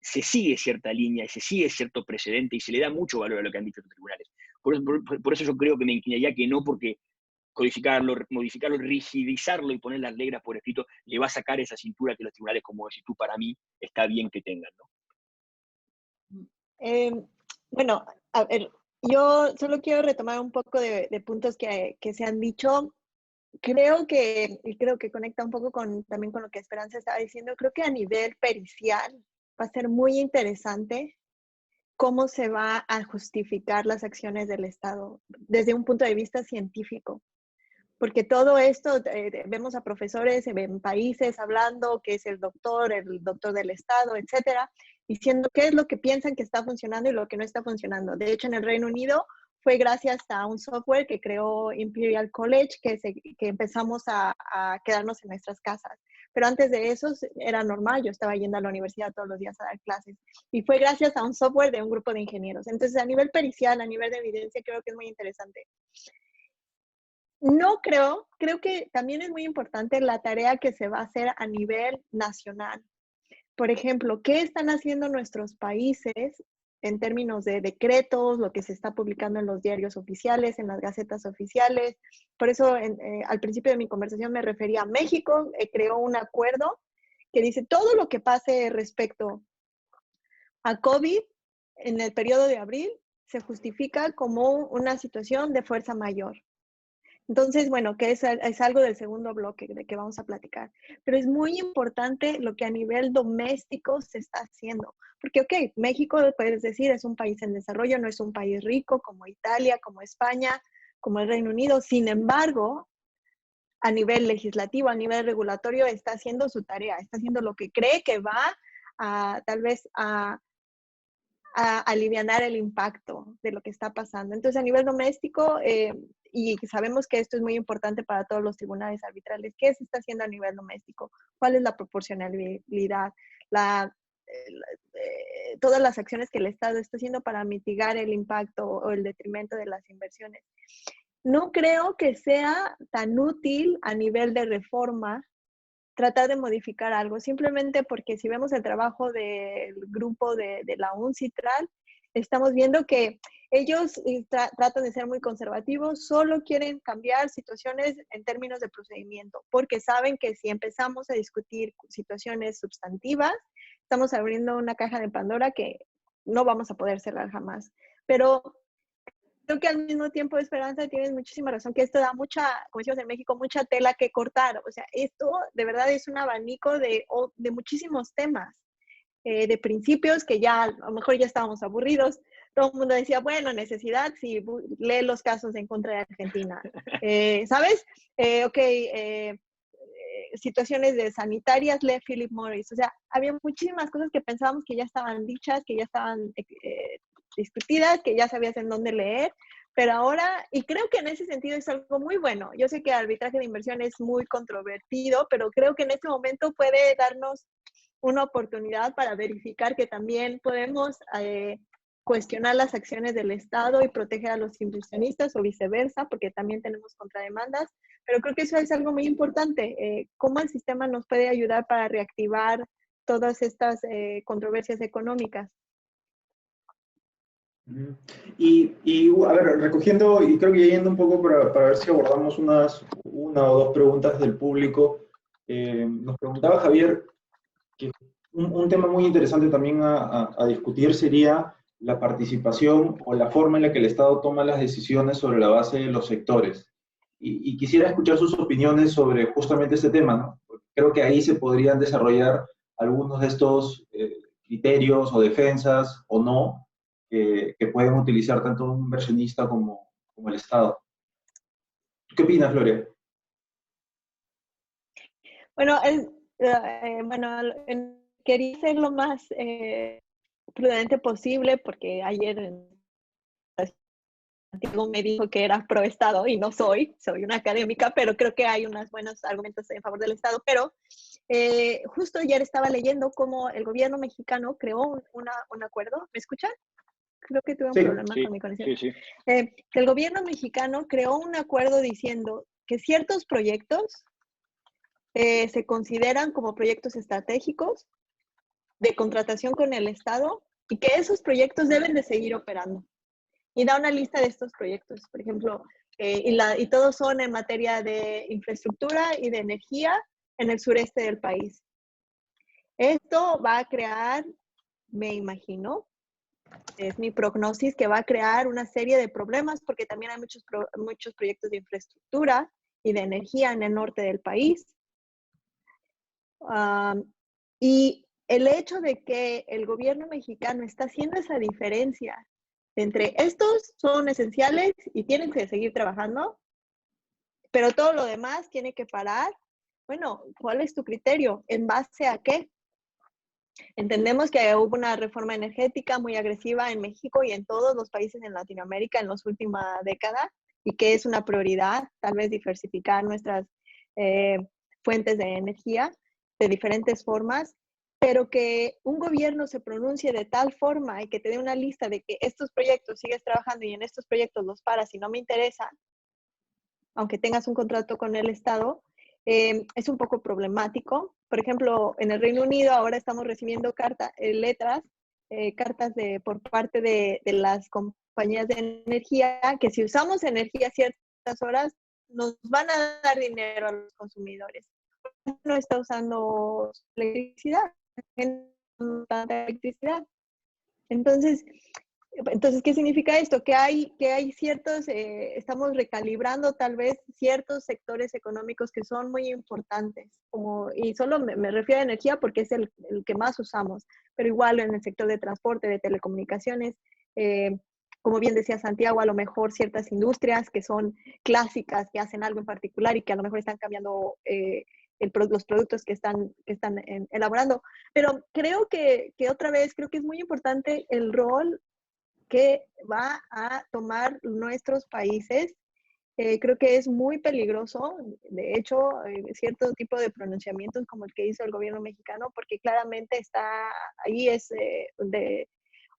se sigue cierta línea y se sigue cierto precedente y se le da mucho valor a lo que han dicho los tribunales. Por eso yo creo que me inclinaría que no, porque codificarlo, modificarlo, rigidizarlo y poner las reglas por escrito, le va a sacar esa cintura que los tribunales, como decís tú, para mí, está bien que tengan, ¿no? Bueno, a ver, yo solo quiero retomar un poco de puntos que se han dicho. Creo que conecta un poco también con lo que Esperanza estaba diciendo. Creo que a nivel pericial va a ser muy interesante cómo se va a justificar las acciones del Estado desde un punto de vista científico. Porque todo esto, vemos a profesores en países hablando que es el doctor del Estado, etcétera, diciendo qué es lo que piensan que está funcionando y lo que no está funcionando. De hecho, en el Reino Unido fue gracias a un software que creó Imperial College que empezamos a quedarnos en nuestras casas. Pero antes de eso era normal, yo estaba yendo a la universidad todos los días a dar clases. Y fue gracias a un software de un grupo de ingenieros. Entonces, a nivel pericial, a nivel de evidencia, creo que es muy interesante. No creo que también es muy importante la tarea que se va a hacer a nivel nacional. Por ejemplo, ¿qué están haciendo nuestros países en términos de decretos, lo que se está publicando en los diarios oficiales, en las gacetas oficiales? Por eso, al principio de mi conversación me refería a México, creó un acuerdo que dice todo lo que pase respecto a COVID en el periodo de abril se justifica como una situación de fuerza mayor. Entonces, bueno, que es algo del segundo bloque de que vamos a platicar. Pero es muy importante lo que a nivel doméstico se está haciendo. Porque, ok, México, puedes decir, es un país en desarrollo, no es un país rico como Italia, como España, como el Reino Unido. Sin embargo, a nivel legislativo, a nivel regulatorio, está haciendo su tarea, está haciendo lo que cree que va a, tal vez, a alivianar el impacto de lo que está pasando. Entonces, a nivel doméstico, y sabemos que esto es muy importante para todos los tribunales arbitrales, ¿qué se está haciendo a nivel doméstico? ¿Cuál es la proporcionalidad? Todas las acciones que el Estado está haciendo para mitigar el impacto o el detrimento de las inversiones. No creo que sea tan útil a nivel de reforma tratar de modificar algo, simplemente porque si vemos el trabajo del grupo de la UNCITRAL, estamos viendo que ellos tratan de ser muy conservativos, solo quieren cambiar situaciones en términos de procedimiento, porque saben que si empezamos a discutir situaciones sustantivas, estamos abriendo una caja de Pandora que no vamos a poder cerrar jamás. Pero creo que al mismo tiempo, Esperanza, tienes muchísima razón, que esto da mucha, como decimos en México, mucha tela que cortar. O sea, esto de verdad es un abanico de muchísimos temas, de principios que ya a lo mejor ya estábamos aburridos. Todo el mundo decía, bueno, necesidad, sí, lee los casos en contra de Argentina. ¿Sabes? Situaciones de sanitarias, lee Philip Morris. O sea, había muchísimas cosas que pensábamos que ya estaban dichas, que ya estaban discutidas, que ya sabías en dónde leer, pero ahora, y creo que en ese sentido es algo muy bueno. Yo sé que el arbitraje de inversión es muy controvertido, pero creo que en este momento puede darnos una oportunidad para verificar que también podemos cuestionar las acciones del Estado y proteger a los inversionistas o viceversa, porque también tenemos contrademandas, pero creo que eso es algo muy importante, cómo el sistema nos puede ayudar para reactivar todas estas controversias económicas. Y a ver, recogiendo, y creo que yendo un poco para ver si abordamos una o dos preguntas del público, nos preguntaba Javier que un tema muy interesante también a discutir sería la participación o la forma en la que el Estado toma las decisiones sobre la base de los sectores. Y quisiera escuchar sus opiniones sobre justamente este tema, ¿no? Porque creo que ahí se podrían desarrollar algunos de estos criterios o defensas o no que pueden utilizar tanto un inversionista como el Estado. ¿Qué opinas, Gloria? Bueno, quería ser lo más prudente posible porque ayer Santiago me dijo que era pro Estado y no soy una académica, pero creo que hay unos buenos argumentos en favor del Estado. Pero justo ayer estaba leyendo cómo el gobierno mexicano creó un acuerdo. ¿Me escuchan? Creo que tuve un problema con mi conexión. Sí. Que el gobierno mexicano creó un acuerdo diciendo que ciertos proyectos se consideran como proyectos estratégicos de contratación con el Estado y que esos proyectos deben de seguir operando. Y da una lista de estos proyectos. Por ejemplo, y todos son en materia de infraestructura y de energía en el sureste del país. Esto va a crear, me imagino, es mi prognosis, que va a crear una serie de problemas porque también hay muchos proyectos de infraestructura y de energía en el norte del país. Y el hecho de que el gobierno mexicano está haciendo esa diferencia entre estos son esenciales y tienen que seguir trabajando, pero todo lo demás tiene que parar. Bueno, ¿cuál es tu criterio? ¿En base a qué? Entendemos que hubo una reforma energética muy agresiva en México y en todos los países en Latinoamérica en las últimas décadas y que es una prioridad, tal vez diversificar nuestras fuentes de energía de diferentes formas, pero que un gobierno se pronuncie de tal forma y que te dé una lista de que estos proyectos sigues trabajando y en estos proyectos los paras y no me interesa, aunque tengas un contrato con el Estado, es un poco problemático. Por ejemplo, en el Reino Unido ahora estamos recibiendo cartas por parte de las compañías de energía, que si usamos energía a ciertas horas, nos van a dar dinero a los consumidores. No está usando electricidad, no tanta electricidad. Entonces, ¿qué significa esto? Que hay ciertos, estamos recalibrando tal vez ciertos sectores económicos que son muy importantes, y solo me refiero a energía porque es el que más usamos, pero igual en el sector de transporte, de telecomunicaciones, como bien decía Santiago, a lo mejor ciertas industrias que son clásicas, que hacen algo en particular y que a lo mejor están cambiando los productos que están elaborando. Pero creo que otra vez, creo que es muy importante el rol que va a tomar nuestros países. Creo que es muy peligroso, de hecho, cierto tipo de pronunciamientos como el que hizo el gobierno mexicano, porque claramente está ahí, es de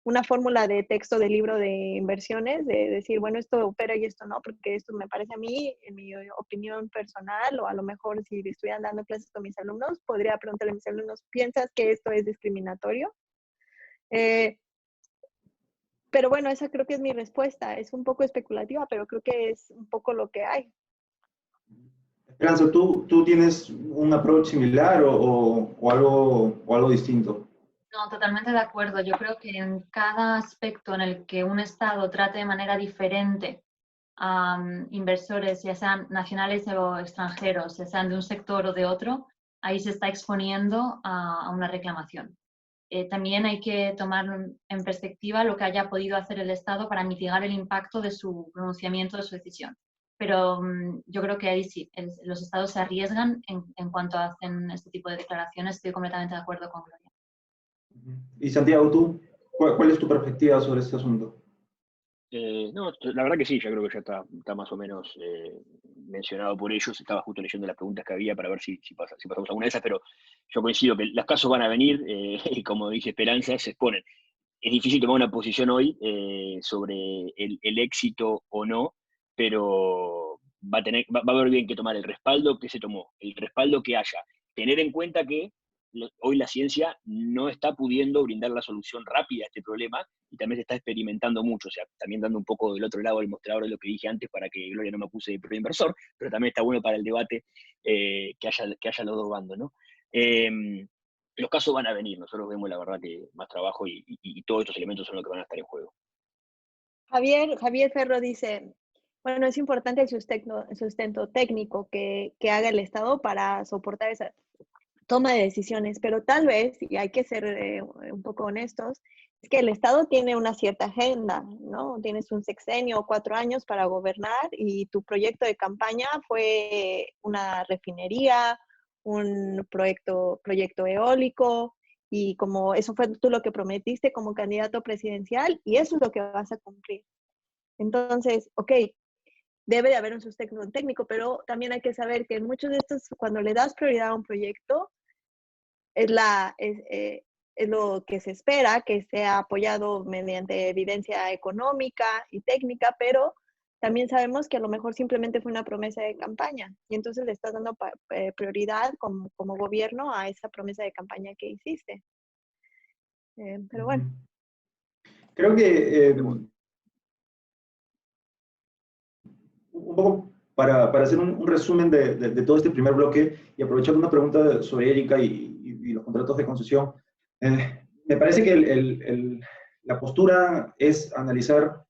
una fórmula de texto de libro de inversiones, de decir, bueno, esto opera y esto no, porque esto me parece a mí, en mi opinión personal, o a lo mejor si estuvieran dando clases con mis alumnos, podría preguntarle a mis alumnos, ¿piensas que esto es discriminatorio? Pero bueno, esa creo que es mi respuesta. Es un poco especulativa, pero creo que es un poco lo que hay. Esperanza, ¿tú tienes un approach similar o algo distinto? No, totalmente de acuerdo. Yo creo que en cada aspecto en el que un Estado trate de manera diferente a inversores, ya sean nacionales o extranjeros, ya sean de un sector o de otro, ahí se está exponiendo a una reclamación. También hay que tomar en perspectiva lo que haya podido hacer el Estado para mitigar el impacto de su pronunciamiento, de su decisión. Pero yo creo que ahí sí, los Estados se arriesgan en cuanto hacen este tipo de declaraciones. Estoy completamente de acuerdo con Gloria. Y Santiago, ¿tú? ¿Cuál es tu perspectiva sobre este asunto? No, la verdad que sí, yo creo que ya está más o menos mencionado por ellos. Estaba justo leyendo las preguntas que había para ver si pasamos alguna de esas, pero yo coincido que los casos van a venir y como dice Esperanza, se exponen. Es difícil tomar una posición hoy sobre el éxito o no, pero va a haber bien que tomar el respaldo que se tomó, el respaldo que haya. Tener en cuenta que hoy la ciencia no está pudiendo brindar la solución rápida a este problema y también se está experimentando mucho, o sea, también dando un poco del otro lado del mostrador de lo que dije antes para que Gloria no me acuse de inversor, pero también está bueno para el debate que haya los dos bandos, ¿no? Los casos van a venir, nosotros vemos la verdad que más trabajo y todos estos elementos son los que van a estar en juego. Javier Ferro dice, bueno, es importante el sustento técnico que haga el Estado para soportar esa toma de decisiones, pero tal vez, y hay que ser un poco honestos, es que el Estado tiene una cierta agenda, ¿no? Tienes un sexenio o 4 años para gobernar y tu proyecto de campaña fue una refinería, un proyecto eólico, y como eso fue tú lo que prometiste como candidato presidencial, y eso es lo que vas a cumplir. Entonces, ok, debe de haber un sustento técnico, pero también hay que saber que en muchos de estos, cuando le das prioridad a un proyecto, es lo que se espera, que sea apoyado mediante evidencia económica y técnica, pero también sabemos que a lo mejor simplemente fue una promesa de campaña y entonces le estás dando prioridad como gobierno a esa promesa de campaña que hiciste. Pero bueno. Creo que un poco para hacer un resumen de todo este primer bloque y aprovechando una pregunta sobre Erika y los contratos de concesión, me parece que la postura es analizar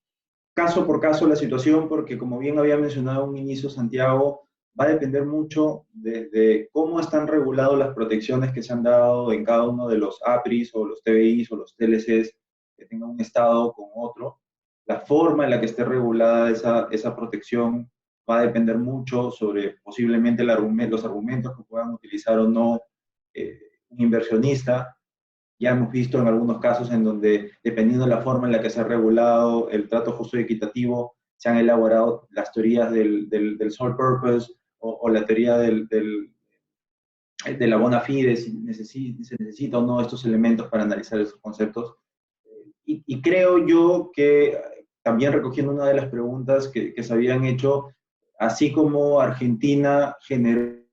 caso por caso la situación, porque como bien había mencionado en un inicio Santiago, va a depender mucho de cómo están reguladas las protecciones que se han dado en cada uno de los APRIs o los TBIs o los TLCs que tengan un estado con otro. La forma en la que esté regulada esa protección va a depender mucho sobre posiblemente los argumentos que puedan utilizar o no un inversionista. Ya hemos visto en algunos casos en donde, dependiendo de la forma en la que se ha regulado el trato justo y equitativo, se han elaborado las teorías del sole purpose o la teoría de la bona fide, si se necesita o no estos elementos para analizar esos conceptos. Y creo yo que, también recogiendo una de las preguntas que se habían hecho, así como Argentina generó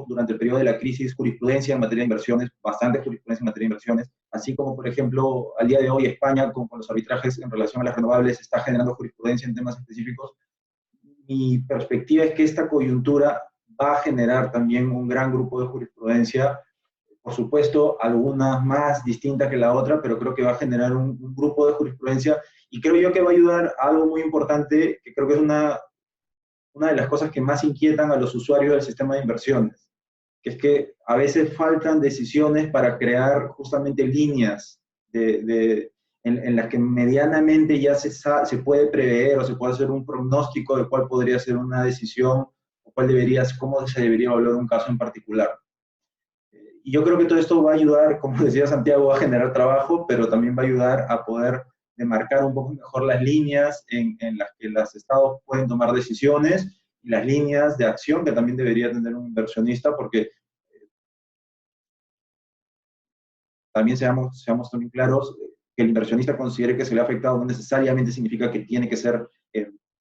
durante el periodo de la crisis jurisprudencia en materia de inversiones, bastante jurisprudencia en materia de inversiones, así como, por ejemplo, al día de hoy España, con los arbitrajes en relación a las renovables, está generando jurisprudencia en temas específicos. Mi perspectiva es que esta coyuntura va a generar también un gran grupo de jurisprudencia, por supuesto, algunas más distintas que la otra, pero creo que va a generar un grupo de jurisprudencia y creo yo que va a ayudar a algo muy importante, que creo que es una de las cosas que más inquietan a los usuarios del sistema de inversiones, que es que a veces faltan decisiones para crear justamente líneas en las que medianamente ya se puede prever o se puede hacer un pronóstico de cuál podría ser una decisión o cómo se debería evaluar un caso en particular. Y yo creo que todo esto va a ayudar, como decía Santiago, a generar trabajo, pero también va a ayudar a poder demarcar un poco mejor las líneas en las que los estados pueden tomar decisiones y las líneas de acción que también debería tener un inversionista, porque también seamos también claros, que el inversionista considere que se le ha afectado no necesariamente significa que tiene que ser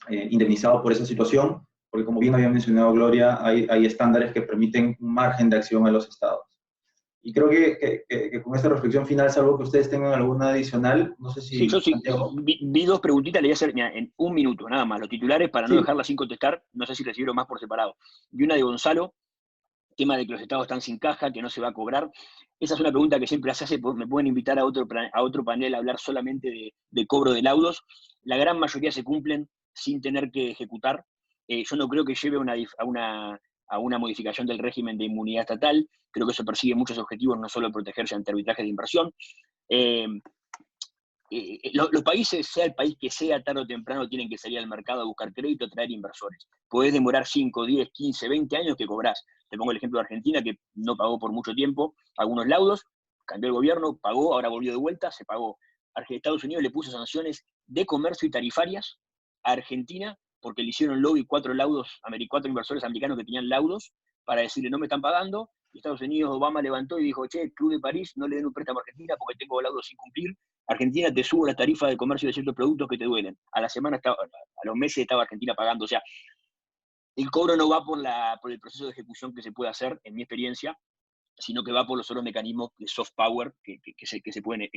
indemnizado por esa situación, porque como bien había mencionado Gloria, hay estándares que permiten un margen de acción a los estados. Y creo que con esta reflexión final, salvo que ustedes tengan alguna adicional, no sé si... Sí, yo sí, Santiago. vi dos preguntitas, le voy a hacer mira, en un minuto, nada más. Los titulares, para no Sí. dejarlas sin contestar, no sé si recibieron más por separado. Y una de Gonzalo, tema de que los estados están sin caja, que no se va a cobrar. Esa es una pregunta que siempre se hace, me pueden invitar a otro panel a hablar solamente de cobro de laudos. La gran mayoría se cumplen sin tener que ejecutar. Yo no creo que lleve a una modificación del régimen de inmunidad estatal. Creo que eso persigue muchos objetivos, no solo protegerse ante arbitrajes de inversión. Los países, sea el país que sea, tarde o temprano tienen que salir al mercado a buscar crédito, a traer inversores. Podés demorar 5, 10, 15, 20 años que cobrás. Te pongo el ejemplo de Argentina, que no pagó por mucho tiempo algunos laudos, cambió el gobierno, pagó, ahora volvió de vuelta, se pagó. Estados Unidos le puso sanciones de comercio y tarifarias a Argentina porque le hicieron lobby 4 inversores americanos que tenían laudos para decirle no me están pagando. Y Estados Unidos, Obama levantó y dijo, che, Club de París, no le den un préstamo a Argentina porque tengo laudos sin cumplir. Argentina te subo la tarifa de comercio de ciertos productos que te duelen. A los meses estaba Argentina pagando. O sea, el cobro no va por el proceso de ejecución que se puede hacer, en mi experiencia, sino que va por los otros mecanismos de soft power que se pueden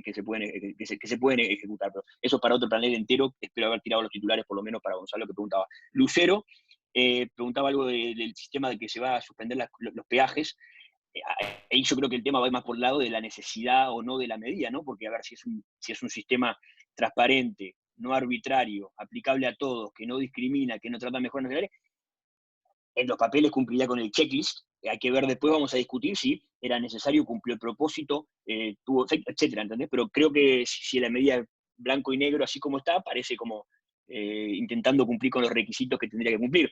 ejecutar. Pero eso para otro panel entero. Espero haber tirado los titulares, por lo menos para Gonzalo, que preguntaba. Lucero preguntaba algo del sistema de que se va a suspender los peajes. Ahí yo creo que el tema va más por el lado de la necesidad o no de la medida, ¿no? Porque a ver si es un sistema transparente, no arbitrario, aplicable a todos, que no discrimina, que no trata mejor a los en los papeles cumpliría con el checklist. Hay que ver después, vamos a discutir si era necesario, cumplió el propósito, tuvo efecto, etcétera, ¿entendés? Pero creo que si la medida blanco y negro, así como está, parece como intentando cumplir con los requisitos que tendría que cumplir.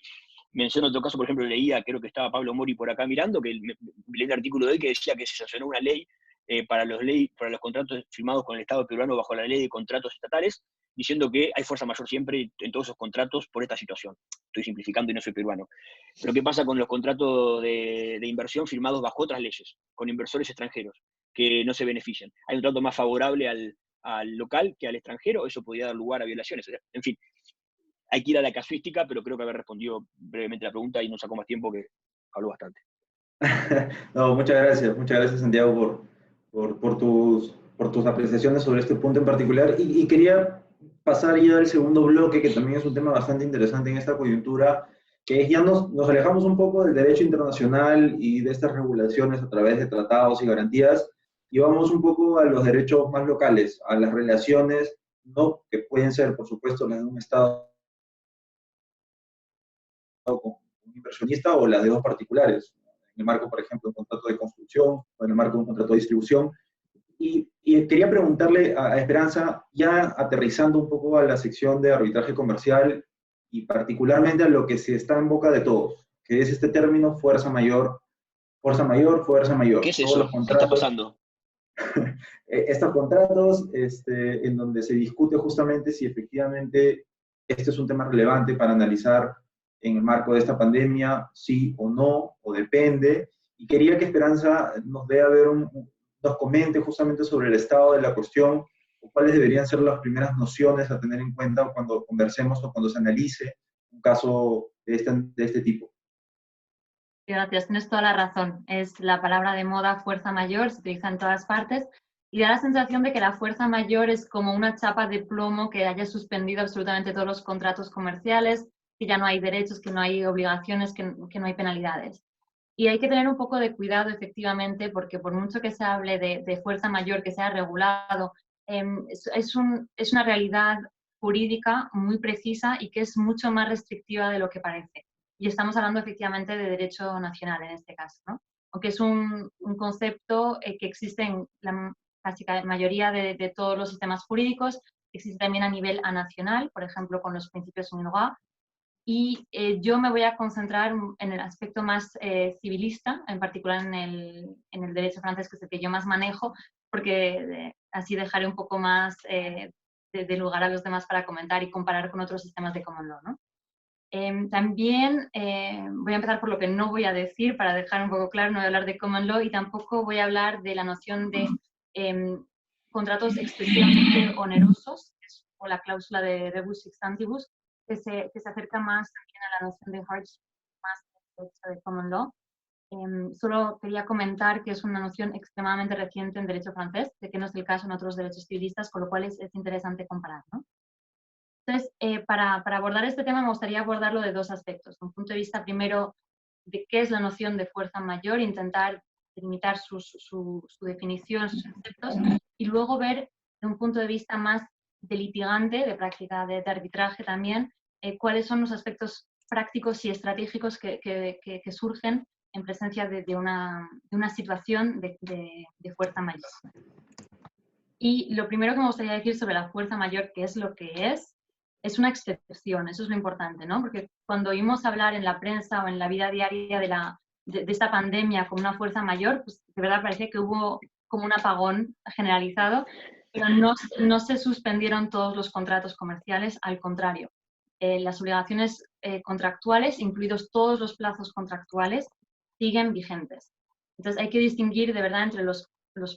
Menciono otro caso, por ejemplo, leía, creo que estaba Pablo Mori por acá mirando, que leí un artículo de él que decía que se sancionó una ley para los contratos firmados con el Estado peruano bajo la ley de contratos estatales, diciendo que hay fuerza mayor siempre en todos esos contratos por esta situación. Estoy simplificando y no soy peruano. Pero ¿qué pasa con los contratos de inversión firmados bajo otras leyes, con inversores extranjeros, que no se benefician? Hay un trato más favorable al local que al extranjero, eso podría dar lugar a violaciones. En fin, hay que ir a la casuística, pero creo que haber respondido brevemente la pregunta y no sacó más tiempo, que habló bastante. No, muchas gracias Santiago por tus apreciaciones sobre este punto en particular. Y quería pasar ya al segundo bloque, que también es un tema bastante interesante en esta coyuntura, que es ya nos alejamos un poco del derecho internacional y de estas regulaciones a través de tratados y garantías, y vamos un poco a los derechos más locales, a las relaciones, ¿no? Que pueden ser, por supuesto, las de un Estado con un inversionista o las de dos particulares, en el marco, por ejemplo, de un contrato de construcción o en el marco de un contrato de distribución. Y quería preguntarle a Esperanza, ya aterrizando un poco a la sección de arbitraje comercial y particularmente a lo que se está en boca de todos, que es este término fuerza mayor, fuerza mayor, fuerza mayor. ¿Qué es Todos eso? los ¿Qué está contratos, pasando? estos contratos en donde se discute justamente si efectivamente este es un tema relevante para analizar en el marco de esta pandemia, sí o no, o depende. Y quería que Esperanza nos dé a ver nos comente justamente sobre el estado de la cuestión, o cuáles deberían ser las primeras nociones a tener en cuenta cuando conversemos o cuando se analice un caso de este tipo. Gracias, tienes toda la razón. Es la palabra de moda fuerza mayor, se utiliza en todas partes y da la sensación de que la fuerza mayor es como una chapa de plomo que haya suspendido absolutamente todos los contratos comerciales, que ya no hay derechos, que no hay obligaciones, que no hay penalidades. Y hay que tener un poco de cuidado, efectivamente, porque por mucho que se hable de fuerza mayor, que sea regulado, es una realidad jurídica muy precisa y que es mucho más restrictiva de lo que parece. Y estamos hablando efectivamente de derecho nacional en este caso, ¿no? Aunque es un concepto que existe en la casi mayoría de todos los sistemas jurídicos, existe también a nivel nacional, por ejemplo, con los principios UNILOA. Y yo me voy a concentrar en el aspecto más civilista, en particular en el derecho francés, que es el que yo más manejo, porque así dejaré un poco más de lugar a los demás para comentar y comparar con otros sistemas de common law, ¿no? También voy a empezar por lo que no voy a decir, para dejar un poco claro, no voy a hablar de common law y tampoco voy a hablar de la noción de contratos excesivamente onerosos, o la cláusula de rebus sic stantibus, que se acerca más también a la noción de hardship, más de common law. Solo quería comentar que es una noción extremadamente reciente en derecho francés, de que no es el caso en otros derechos civilistas, con lo cual es interesante comparar, ¿no? Entonces, para abordar este tema me gustaría abordarlo de dos aspectos. Un punto de vista primero de qué es la noción de fuerza mayor, intentar delimitar su definición, sus conceptos, y luego ver de un punto de vista más de litigante, de práctica de arbitraje también, cuáles son los aspectos prácticos y estratégicos que surgen en presencia de una situación de fuerza mayor. Y lo primero que me gustaría decir sobre la fuerza mayor, que es lo que es una excepción, eso es lo importante, ¿no? Porque cuando oímos hablar en la prensa o en la vida diaria de esta pandemia como una fuerza mayor, pues de verdad parece que hubo como un apagón generalizado, pero no se suspendieron todos los contratos comerciales, al contrario. Las obligaciones contractuales, incluidos todos los plazos contractuales, siguen vigentes. Entonces hay que distinguir de verdad entre los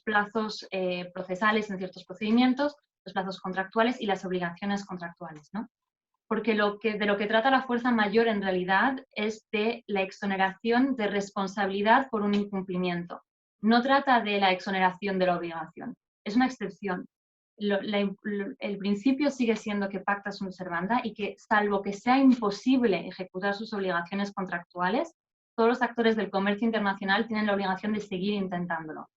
plazos procesales en ciertos procedimientos, los plazos contractuales y las obligaciones contractuales, ¿no? Porque de lo que trata la fuerza mayor en realidad es de la exoneración de responsabilidad por un incumplimiento. No trata de la exoneración de la obligación. Es una excepción. El principio sigue siendo que pacta sunt servanda y que, salvo que sea imposible ejecutar sus obligaciones contractuales, todos los actores del comercio internacional tienen la obligación de seguir intentándolo.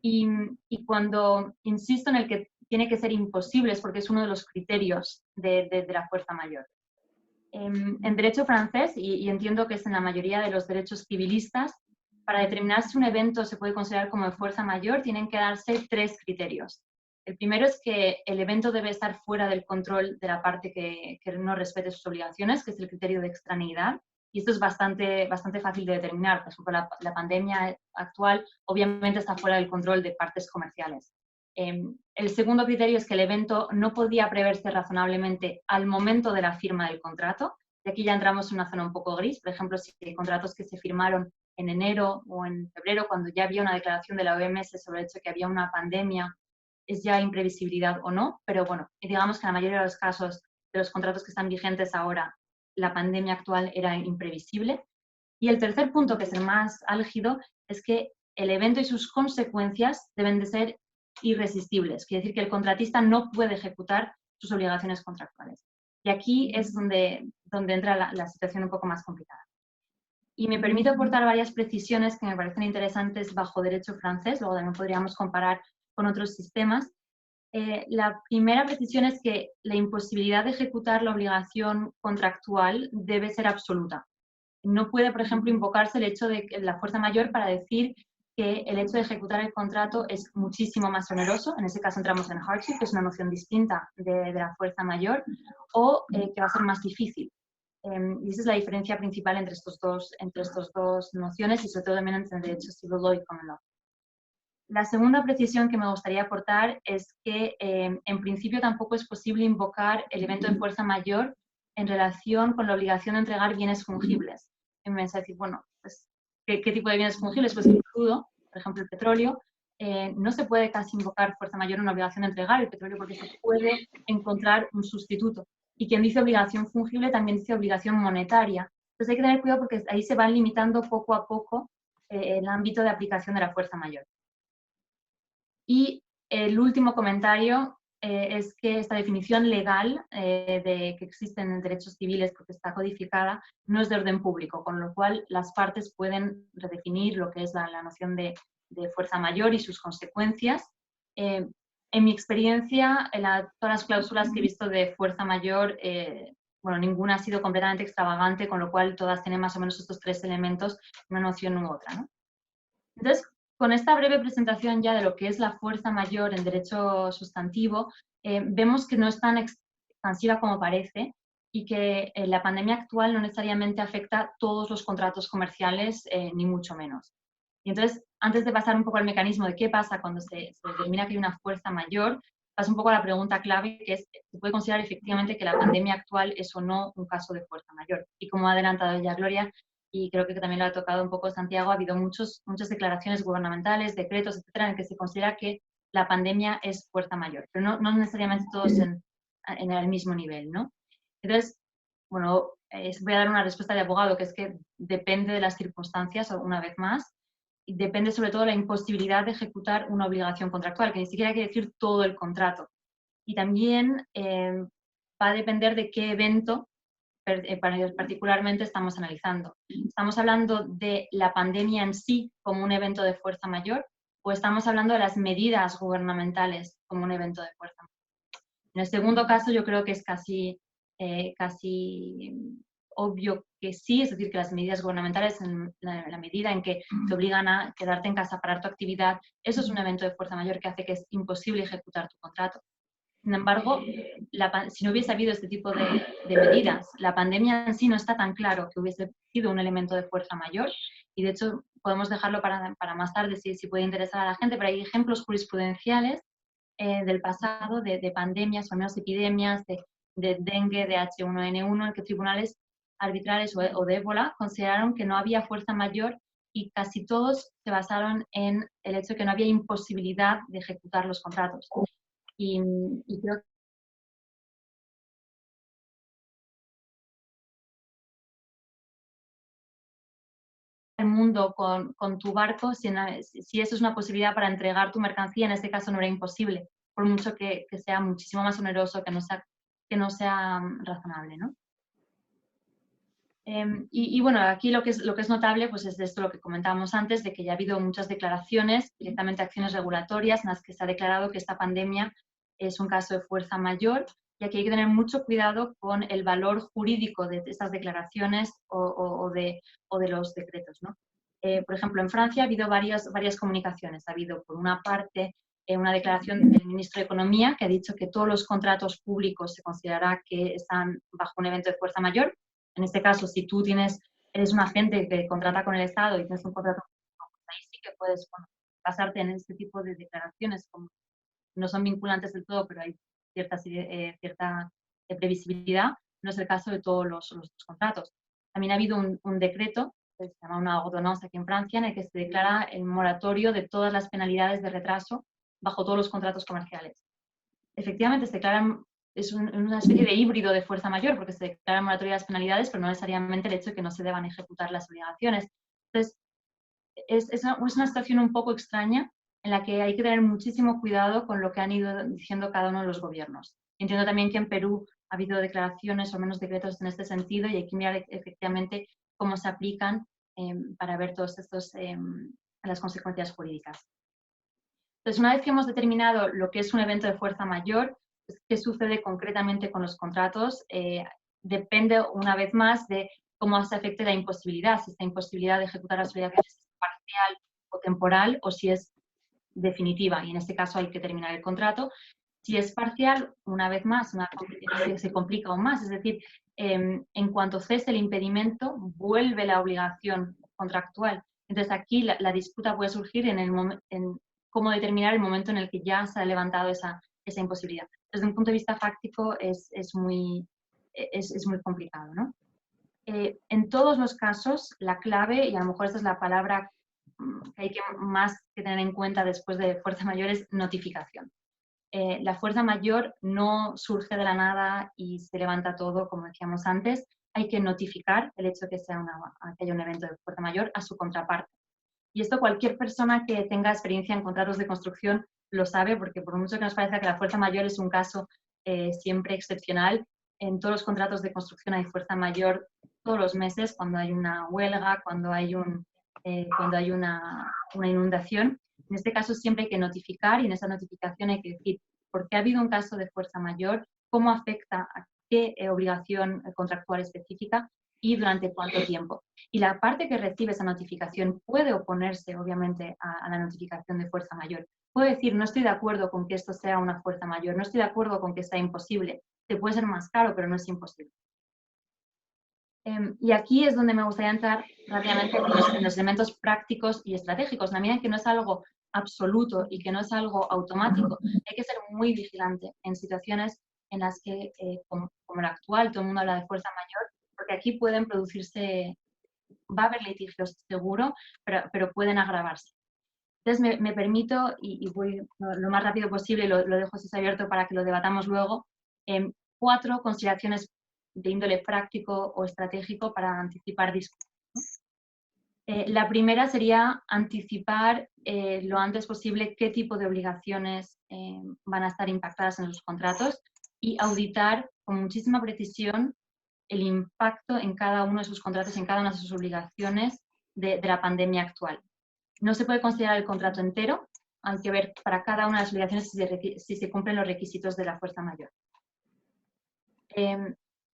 Y cuando insisto en el que tiene que ser imposible es porque es uno de los criterios de la fuerza mayor. En derecho francés, y entiendo que es en la mayoría de los derechos civilistas, para determinar si un evento se puede considerar como de fuerza mayor, tienen que darse tres criterios. El primero es que el evento debe estar fuera del control de la parte que no respete sus obligaciones, que es el criterio de extraneidad. Y esto es bastante fácil de determinar. Por ejemplo, la pandemia actual obviamente está fuera del control de partes comerciales. El segundo criterio es que el evento no podía preverse razonablemente al momento de la firma del contrato. Y aquí ya entramos en una zona un poco gris. Por ejemplo, si hay contratos que se firmaron en enero o en febrero, cuando ya había una declaración de la OMS sobre el hecho de que había una pandemia, es ya imprevisibilidad o no. Pero bueno, digamos que en la mayoría de los casos de los contratos que están vigentes ahora, la pandemia actual era imprevisible. Y el tercer punto, que es el más álgido, es que el evento y sus consecuencias deben de ser irresistibles. Quiere decir que el contratista no puede ejecutar sus obligaciones contractuales. Y aquí es donde entra la situación un poco más complicada. Y me permito aportar varias precisiones que me parecen interesantes bajo derecho francés, luego también podríamos comparar con otros sistemas. La primera precisión es que la imposibilidad de ejecutar la obligación contractual debe ser absoluta. No puede, por ejemplo, invocarse el hecho de que la fuerza mayor para decir que el hecho de ejecutar el contrato es muchísimo más oneroso, en ese caso entramos en hardship, que es una noción distinta de la fuerza mayor, o que va a ser más difícil. Y esa es la diferencia principal entre estos dos nociones y sobre todo también entre el derecho civil law y common law. La segunda precisión que me gustaría aportar es que en principio tampoco es posible invocar el evento de fuerza mayor en relación con la obligación de entregar bienes fungibles. Y me vas a decir, bueno, pues, ¿qué tipo de bienes fungibles? Pues el crudo, por ejemplo el petróleo, no se puede casi invocar fuerza mayor en una obligación de entregar el petróleo porque se puede encontrar un sustituto. Y quien dice obligación fungible también dice obligación monetaria. Entonces hay que tener cuidado porque ahí se van limitando poco a poco el ámbito de aplicación de la fuerza mayor. Y el último comentario es que esta definición legal que existe en derechos civiles, porque está codificada, no es de orden público, con lo cual las partes pueden redefinir lo que es la noción de fuerza mayor y sus consecuencias. En mi experiencia, todas las cláusulas que he visto de fuerza mayor, bueno, ninguna ha sido completamente extravagante, con lo cual todas tienen más o menos estos tres elementos, una noción u otra, ¿no? Entonces, con esta breve presentación ya de lo que es la fuerza mayor en derecho sustantivo, vemos que no es tan expansiva como parece y que la pandemia actual no necesariamente afecta todos los contratos comerciales, ni mucho menos. Y entonces, antes de pasar un poco al mecanismo de qué pasa cuando se determina que hay una fuerza mayor, pasa un poco a la pregunta clave, que es, ¿se puede considerar efectivamente que la pandemia actual es o no un caso de fuerza mayor? Y como ha adelantado ya Gloria, y creo que también lo ha tocado un poco Santiago, ha habido muchas declaraciones gubernamentales, decretos, etcétera, en que se considera que la pandemia es fuerza mayor, pero no necesariamente todos en el mismo nivel, ¿no? Entonces, bueno, voy a dar una respuesta de abogado, que es que depende de las circunstancias, una vez más, y depende sobre todo de la imposibilidad de ejecutar una obligación contractual, que ni siquiera quiere decir todo el contrato. Y también va a depender de qué evento particularmente estamos analizando. ¿Estamos hablando de la pandemia en sí como un evento de fuerza mayor o estamos hablando de las medidas gubernamentales como un evento de fuerza mayor? En el segundo caso yo creo que es casi obvio que sí, es decir, que las medidas gubernamentales, en la medida en que te obligan a quedarte en casa, parar tu actividad, eso es un evento de fuerza mayor que hace que es imposible ejecutar tu contrato. Sin embargo, si no hubiese habido este tipo de medidas, la pandemia en sí no está tan claro que hubiese sido un elemento de fuerza mayor y de hecho podemos dejarlo para más tarde si puede interesar a la gente, pero hay ejemplos jurisprudenciales del pasado de pandemias o al menos epidemias de dengue, de H1N1, en que tribunales arbitrales o de ébola consideraron que no había fuerza mayor y casi todos se basaron en el hecho de que no había imposibilidad de ejecutar los contratos. Y creo que el mundo con tu barco, si eso es una posibilidad para entregar tu mercancía, en este caso no era imposible, por mucho que sea muchísimo más oneroso, que no sea razonable, ¿no? Y bueno, aquí lo que es notable pues es de esto lo que comentábamos antes, de que ya ha habido muchas declaraciones, directamente acciones regulatorias, en las que se ha declarado que esta pandemia es un caso de fuerza mayor, y aquí hay que tener mucho cuidado con el valor jurídico de estas declaraciones o de los decretos, ¿no? Por ejemplo, en Francia ha habido varias comunicaciones. Ha habido, por una parte, una declaración del ministro de Economía que ha dicho que todos los contratos públicos se considerará que están bajo un evento de fuerza mayor. En este caso, si tú eres un agente que contrata con el Estado y tienes un contrato, pues ahí sí que puedes basarte en este tipo de declaraciones, como no son vinculantes del todo, pero hay cierta previsibilidad. No es el caso de todos los contratos. También ha habido un decreto, que se llama una ordonnance aquí en Francia, en el que se declara el moratorio de todas las penalidades de retraso bajo todos los contratos comerciales. Efectivamente, se declaran, es una especie de híbrido de fuerza mayor, porque se declaran moratoria de las penalidades, pero no necesariamente el hecho de que no se deban ejecutar las obligaciones. Entonces, es una situación un poco extraña en la que hay que tener muchísimo cuidado con lo que han ido diciendo cada uno de los gobiernos. Entiendo también que en Perú ha habido declaraciones o menos decretos en este sentido y hay que mirar efectivamente cómo se aplican para ver todas las consecuencias jurídicas. Entonces, una vez que hemos determinado lo que es un evento de fuerza mayor, pues, ¿qué sucede concretamente con los contratos? Depende, una vez más, de cómo se afecte la imposibilidad, si esta imposibilidad de ejecutar las obligaciones es parcial o temporal o si es definitiva, y en este caso hay que terminar el contrato. Si es parcial, una vez más, se complica aún más, es decir, en cuanto cese el impedimento, vuelve la obligación contractual. Entonces aquí la disputa puede surgir en cómo determinar el momento en el que ya se ha levantado esa imposibilidad. Desde un punto de vista fáctico es muy complicado, ¿no? En todos los casos, la clave, y a lo mejor esta es la palabra que hay más que tener en cuenta después de fuerza mayor, es notificación. La fuerza mayor no surge de la nada y se levanta todo, como decíamos antes. Hay que notificar el hecho de que haya un evento de fuerza mayor a su contraparte. Y esto cualquier persona que tenga experiencia en contratos de construcción lo sabe, porque por mucho que nos parezca que la fuerza mayor es un caso siempre excepcional, en todos los contratos de construcción hay fuerza mayor todos los meses, cuando hay una huelga, cuando hay una inundación. En este caso siempre hay que notificar y en esa notificación hay que decir por qué ha habido un caso de fuerza mayor, cómo afecta a qué obligación contractual específica y durante cuánto tiempo. Y la parte que recibe esa notificación puede oponerse, obviamente, a la notificación de fuerza mayor. Puede decir, no estoy de acuerdo con que esto sea una fuerza mayor, no estoy de acuerdo con que sea imposible. Te puede ser más caro, pero no es imposible. Y aquí es donde me gustaría entrar rápidamente en los elementos prácticos y estratégicos. La medida en que no es algo absoluto y que no es algo automático, hay que ser muy vigilante en situaciones en las que, como la actual, todo el mundo habla de fuerza mayor, porque aquí pueden producirse, va a haber litigios seguro, pero pueden agravarse. Entonces me permito, y voy lo más rápido posible, y lo dejo así abierto para que lo debatamos luego, 4 consideraciones de índole práctico o estratégico para anticipar discusiones. La primera sería anticipar lo antes posible qué tipo de obligaciones van a estar impactadas en los contratos y auditar con muchísima precisión el impacto en cada uno de sus contratos, en cada una de sus obligaciones de la pandemia actual. No se puede considerar el contrato entero, hay que ver para cada una de las obligaciones si se cumplen los requisitos de la fuerza mayor.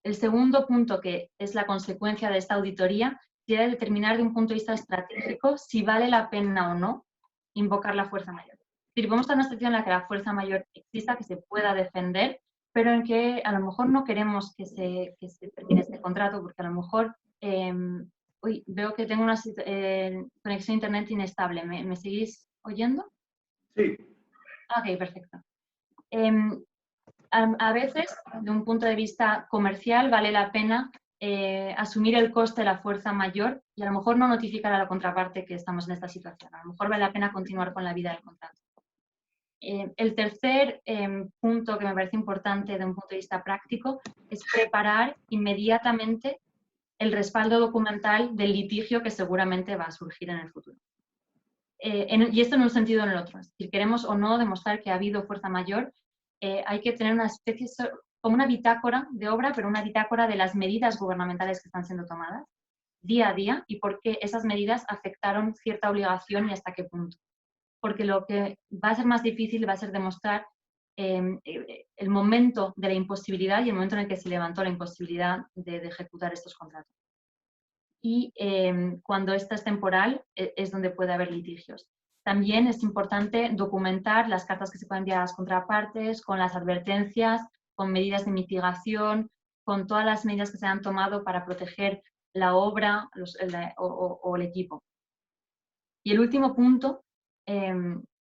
El segundo punto, que es la consecuencia de esta auditoría, sería determinar de un punto de vista estratégico si vale la pena o no invocar la fuerza mayor. Es decir, vamos a una situación en la que la fuerza mayor exista, que se pueda defender, pero en que a lo mejor no queremos que se termine este contrato, porque a lo mejor, veo que tengo una conexión a internet inestable. ¿Me seguís oyendo? Sí. Ok, perfecto. A veces, de un punto de vista comercial, vale la pena asumir el coste de la fuerza mayor y a lo mejor no notificar a la contraparte que estamos en esta situación. A lo mejor vale la pena continuar con la vida del contrato. El tercer punto que me parece importante de un punto de vista práctico es preparar inmediatamente el respaldo documental del litigio que seguramente va a surgir en el futuro. Y esto en un sentido o en el otro. Es decir, queremos o no demostrar que ha habido fuerza mayor, hay que tener una especie, como una bitácora de obra, pero una bitácora de las medidas gubernamentales que están siendo tomadas día a día y por qué esas medidas afectaron cierta obligación y hasta qué punto. Porque lo que va a ser más difícil va a ser demostrar el momento de la imposibilidad y el momento en el que se levantó la imposibilidad de ejecutar estos contratos. Y cuando esta es temporal es donde puede haber litigios. También es importante documentar las cartas que se pueden enviar a las contrapartes, con las advertencias, con medidas de mitigación, con todas las medidas que se han tomado para proteger la obra o el equipo. Y el último punto,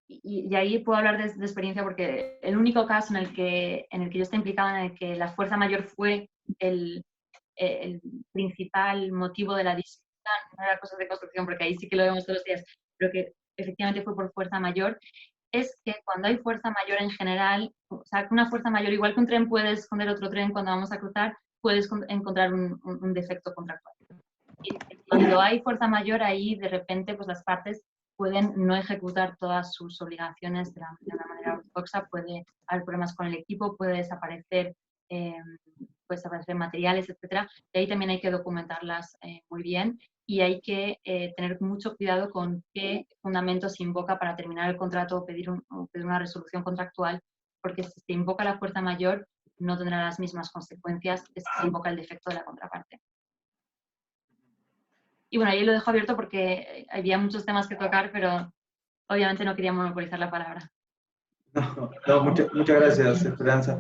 y ahí puedo hablar de experiencia porque el único caso en el que yo estoy implicada, en el que la fuerza mayor fue el principal motivo de la disputa, no era cosas de construcción, porque ahí sí que lo vemos todos los días, pero que efectivamente fue por fuerza mayor, es que cuando hay fuerza mayor en general, o sea, que una fuerza mayor, igual que un tren puede esconder otro tren cuando vamos a cruzar, puedes encontrar un defecto contractual. Y cuando hay fuerza mayor, ahí de repente pues las partes pueden no ejecutar todas sus obligaciones de una manera ortodoxa, puede haber problemas con el equipo, puede desaparecer materiales, etcétera, y ahí también hay que documentarlas muy bien y hay que tener mucho cuidado con qué fundamentos se invoca para terminar el contrato o pedir una resolución contractual, porque si se invoca la fuerza mayor no tendrá las mismas consecuencias que si se invoca el defecto de la contraparte. Y bueno, ahí lo dejo abierto porque había muchos temas que tocar, pero obviamente no quería monopolizar la palabra. No, muchas gracias, Esperanza.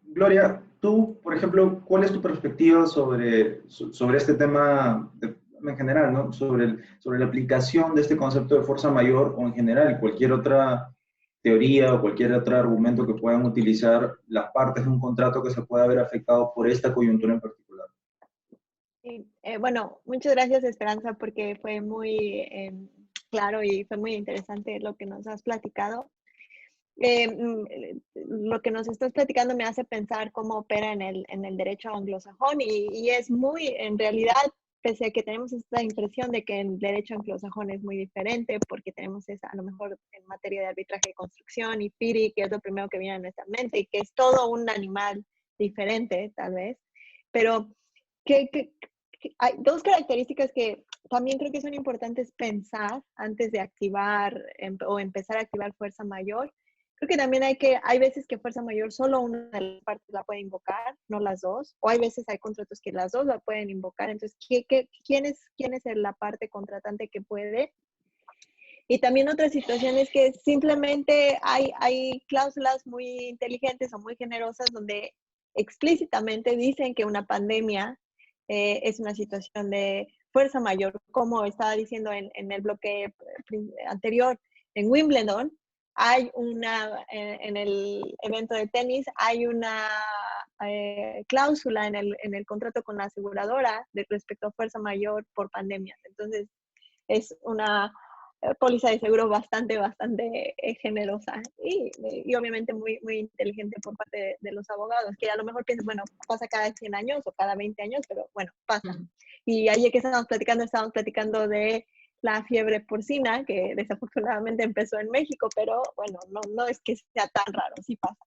Gloria, tú, por ejemplo, ¿cuál es tu perspectiva sobre este tema en general, ¿no? Sobre la aplicación de este concepto de fuerza mayor o en general cualquier otra teoría o cualquier otro argumento que puedan utilizar las partes de un contrato que se pueda ver afectado por esta coyuntura en particular? Sí, bueno, muchas gracias, Esperanza, porque fue muy claro y fue muy interesante lo que nos has platicado. Lo que nos estás platicando me hace pensar cómo opera en el derecho anglosajón y es muy, en realidad, pese a que tenemos esta impresión de que el derecho anglosajón es muy diferente, porque tenemos a lo mejor en materia de arbitraje de construcción y FIRI, que es lo primero que viene a nuestra mente y que es todo un animal diferente, tal vez, pero hay dos características que también creo que son importantes pensar antes de activar o empezar a activar fuerza mayor. Creo que también hay veces que fuerza mayor solo una de las partes la puede invocar, no las dos, o hay veces hay contratos que las dos la pueden invocar. Entonces, ¿quién es la parte contratante que puede? Y también otra situación es que simplemente hay cláusulas muy inteligentes o muy generosas donde explícitamente dicen que una pandemia es una situación de fuerza mayor, como estaba diciendo en el bloque anterior, en Wimbledon, hay en el evento de tenis, hay una cláusula en el contrato con la aseguradora respecto a fuerza mayor por pandemias. Entonces, es una póliza de seguro bastante generosa y obviamente muy, muy inteligente por parte de los abogados, que a lo mejor piensan, bueno, pasa cada 100 años o cada 20 años, pero bueno, pasa. Y ayer que estábamos platicando de la fiebre porcina, que desafortunadamente empezó en México, pero bueno, no es que sea tan raro, sí pasa.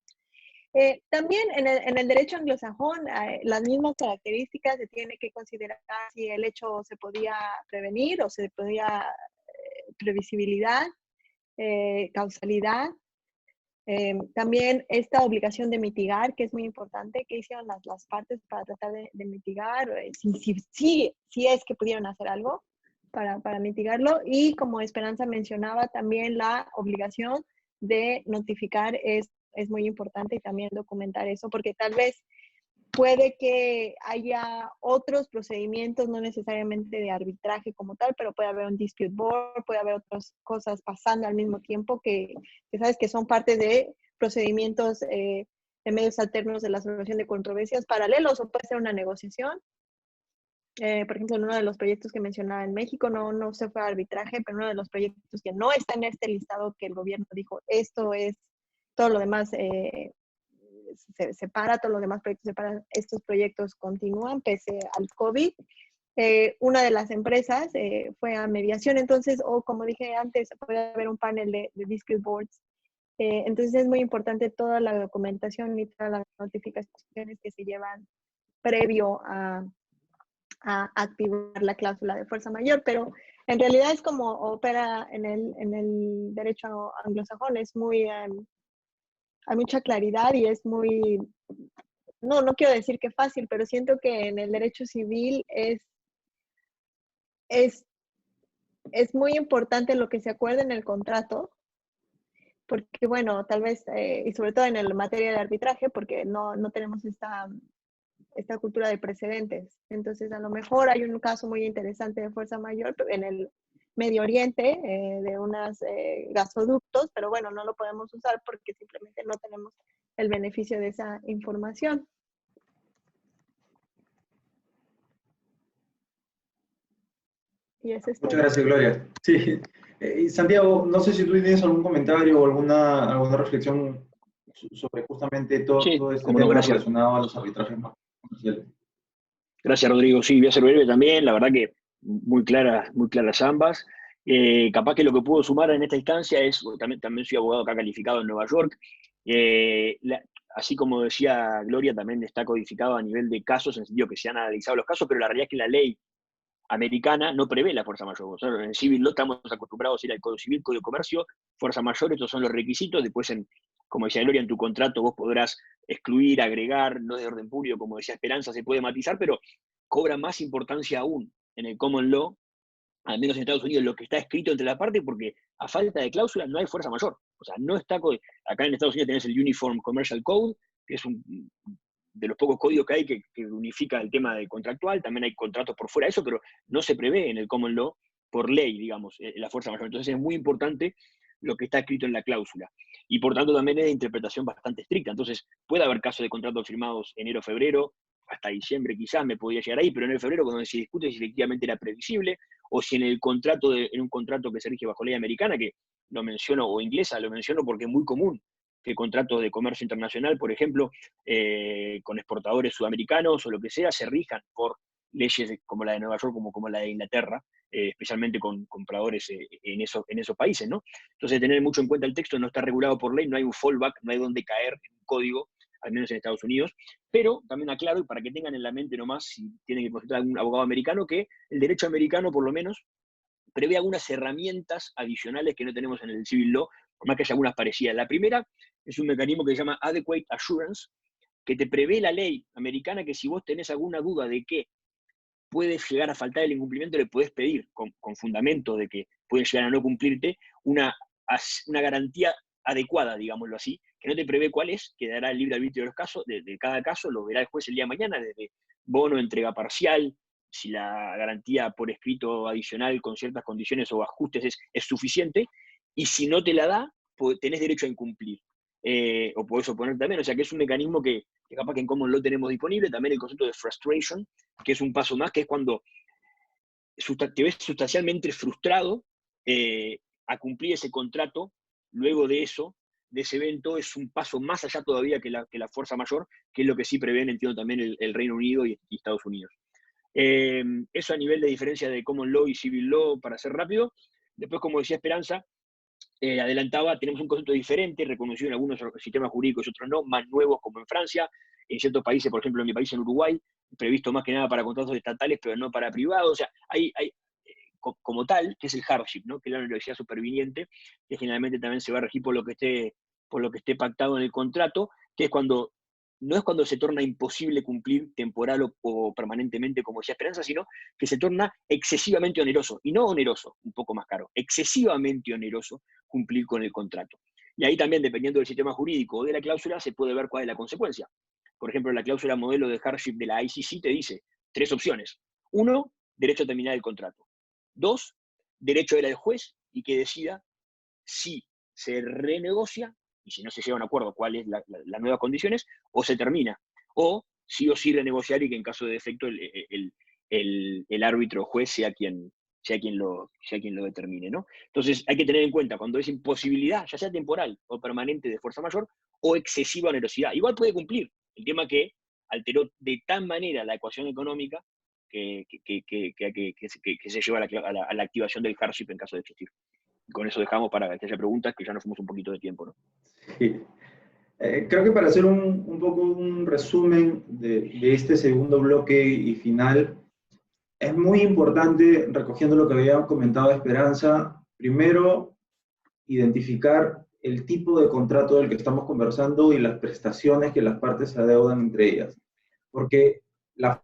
También en el derecho anglosajón, las mismas características se tiene que considerar si el hecho se podía prevenir o se podía previsibilidad, causalidad. También esta obligación de mitigar, que es muy importante, que hicieron las partes para tratar de mitigar, si es que pudieron hacer algo para mitigarlo. Y como Esperanza mencionaba, también la obligación de notificar es muy importante y también documentar eso, porque tal vez puede que haya otros procedimientos, no necesariamente de arbitraje como tal, pero puede haber un dispute board, puede haber otras cosas pasando al mismo tiempo que sabes que son parte de procedimientos de medios alternos de la solución de controversias paralelos, o puede ser una negociación. Por ejemplo, en uno de los proyectos que mencionaba en México no se fue a arbitraje, pero uno de los proyectos que no está en este listado que el gobierno dijo, esto es, todo lo demás se separa, todos los demás proyectos se separan, estos proyectos continúan pese al COVID. Una de las empresas fue a mediación, entonces, o como dije antes, puede haber un panel de dispute boards. Entonces es muy importante toda la documentación y todas las notificaciones que se llevan previo a activar la cláusula de fuerza mayor, pero en realidad es como opera en el derecho anglosajón, es muy, hay mucha claridad y es muy, no quiero decir que fácil, pero siento que en el derecho civil es muy importante lo que se acuerde en el contrato, porque bueno, tal vez, y sobre todo en la materia de arbitraje, porque no tenemos esta cultura de precedentes. Entonces, a lo mejor hay un caso muy interesante de fuerza mayor en el Medio Oriente, de unos gasoductos, pero bueno, no lo podemos usar porque simplemente no tenemos el beneficio de esa información. Y eso es todo. Muchas gracias, Gloria. Sí. Santiago, no sé si tú tienes algún comentario o alguna reflexión sobre justamente todo este tema relacionado a los arbitrajes más comerciales. Gracias, Rodrigo. Sí, voy a ser breve también. La verdad que muy claras ambas. Capaz que lo que puedo sumar en esta instancia es, también soy abogado acá calificado en Nueva York, así como decía Gloria, también está codificado a nivel de casos, en el sentido que se han analizado los casos, pero la realidad es que la ley americana no prevé la fuerza mayor. Nosotros en Civil Law estamos acostumbrados a ir al Código Civil, Código de Comercio, fuerza mayor, estos son los requisitos, después, como decía Gloria, en tu contrato vos podrás excluir, agregar, no de orden público, como decía Esperanza, se puede matizar, pero cobra más importancia aún en el Common Law, al menos en Estados Unidos, lo que está escrito entre las partes, porque a falta de cláusula no hay fuerza mayor. O sea, no está. Acá en Estados Unidos tenés el Uniform Commercial Code, que es de los pocos códigos que hay que unifica el tema de contractual. También hay contratos por fuera de eso, pero no se prevé en el Common Law por ley, digamos, la fuerza mayor. Entonces es muy importante lo que está escrito en la cláusula. Y por tanto también es de interpretación bastante estricta. Entonces puede haber casos de contratos firmados enero-febrero, hasta diciembre quizás me podría llegar ahí, pero en enero-febrero cuando se discute si efectivamente era previsible, o si en un contrato que se rige bajo ley americana, que lo menciono, o inglesa, lo menciono porque es muy común que contratos de comercio internacional, por ejemplo, con exportadores sudamericanos o lo que sea, se rijan por leyes como la de Nueva York, como la de Inglaterra, especialmente con compradores en esos países, ¿no? Entonces, tener mucho en cuenta el texto, no está regulado por ley, no hay un fallback, no hay donde caer en un código, al menos en Estados Unidos, pero también aclaro, y para que tengan en la mente nomás, si tienen que consultar a algún abogado americano, que el derecho americano, por lo menos, prevé algunas herramientas adicionales que no tenemos en el Civil Law, por más que haya algunas parecidas. La primera es un mecanismo que se llama Adequate Assurance, que te prevé la ley americana que si vos tenés alguna duda de que puede llegar a faltar el incumplimiento, le podés pedir, con fundamentos de que pueden llegar a no cumplirte, una garantía adecuada, digámoslo así, que no te prevé cuál es, que dará el libre arbitrio de los casos, de cada caso, lo verá el juez el día de mañana, desde bono, entrega parcial, si la garantía por escrito adicional con ciertas condiciones o ajustes es suficiente, y si no te la da, tenés derecho a incumplir. O podés oponer también, o sea que es un mecanismo que capaz que en Common Law tenemos disponible. También el concepto de frustration, que es un paso más, que es cuando te ves sustancialmente frustrado a cumplir ese contrato. Luego de eso, de ese evento, es un paso más allá todavía que la fuerza mayor, que es lo que sí prevén, entiendo, también el Reino Unido y Estados Unidos. Eso a nivel de diferencia de Common Law y Civil Law, para ser rápido. Después, como decía Esperanza, adelantaba, tenemos un concepto diferente, reconocido en algunos sistemas jurídicos y otros no, más nuevos como en Francia, en ciertos países, por ejemplo en mi país, en Uruguay, previsto más que nada para contratos estatales, pero no para privados. O sea, hay como tal, que es el hardship, ¿no? Que es la onerosidad superviniente, que generalmente también se va a regir por lo que esté pactado en el contrato, que es cuando no es cuando se torna imposible cumplir temporal o permanentemente, como decía Esperanza, sino que se torna excesivamente oneroso, y no oneroso, un poco más caro, excesivamente oneroso cumplir con el contrato. Y ahí también, dependiendo del sistema jurídico o de la cláusula, se puede ver cuál es la consecuencia. Por ejemplo, la cláusula modelo de hardship de la ICC te dice 3 opciones. 1, derecho a terminar el contrato. 2, derecho era del juez y que decida si se renegocia, y si no se llega a un acuerdo, cuáles las nuevas condiciones, o se termina. O sí renegociar, y que en caso de defecto el árbitro o juez sea quien lo determine, ¿no? Entonces hay que tener en cuenta cuando es imposibilidad, ya sea temporal o permanente de fuerza mayor, o excesiva onerosidad. Igual puede cumplir, el tema que alteró de tal manera la ecuación económica que se lleva a la activación del hardship en caso de existir. Con eso dejamos para que haya preguntas, que ya nos fuimos un poquito de tiempo, ¿no? Sí. Creo que para hacer un poco un resumen de este segundo bloque y final, es muy importante, recogiendo lo que había comentado Esperanza, primero identificar el tipo de contrato del que estamos conversando y las prestaciones que las partes se adeudan entre ellas. Porque la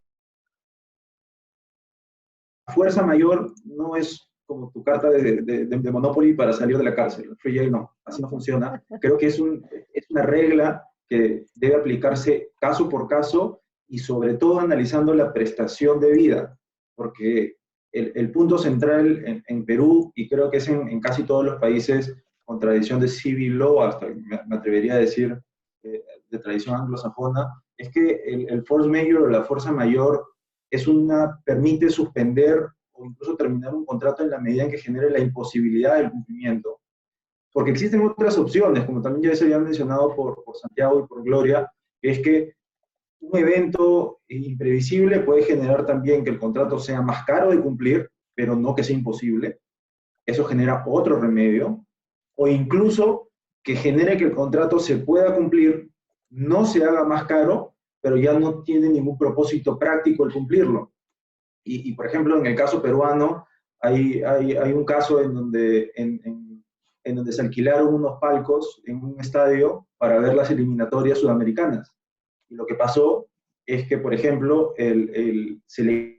fuerza mayor no es como tu carta de Monopoly para salir de la cárcel. Free Jail no, así no funciona. Creo que es una regla que debe aplicarse caso por caso y sobre todo analizando la prestación de vida, porque el punto central en Perú, y creo que es en casi todos los países con tradición de civil law, hasta me atrevería a decir de tradición anglosajona, es que el force majeure o la fuerza mayor permite suspender o incluso terminar un contrato en la medida en que genere la imposibilidad del cumplimiento. Porque existen otras opciones, como también ya se había mencionado por Santiago y por Gloria, que es que un evento imprevisible puede generar también que el contrato sea más caro de cumplir, pero no que sea imposible. eso genera otro remedio, o incluso que genere que el contrato se pueda cumplir, no se haga más caro, pero ya no tiene ningún propósito práctico el cumplirlo. Por ejemplo, en el caso peruano, hay un caso en donde, en donde se alquilaron unos palcos en un estadio para ver las eliminatorias sudamericanas. Y lo que pasó es que, por ejemplo, se le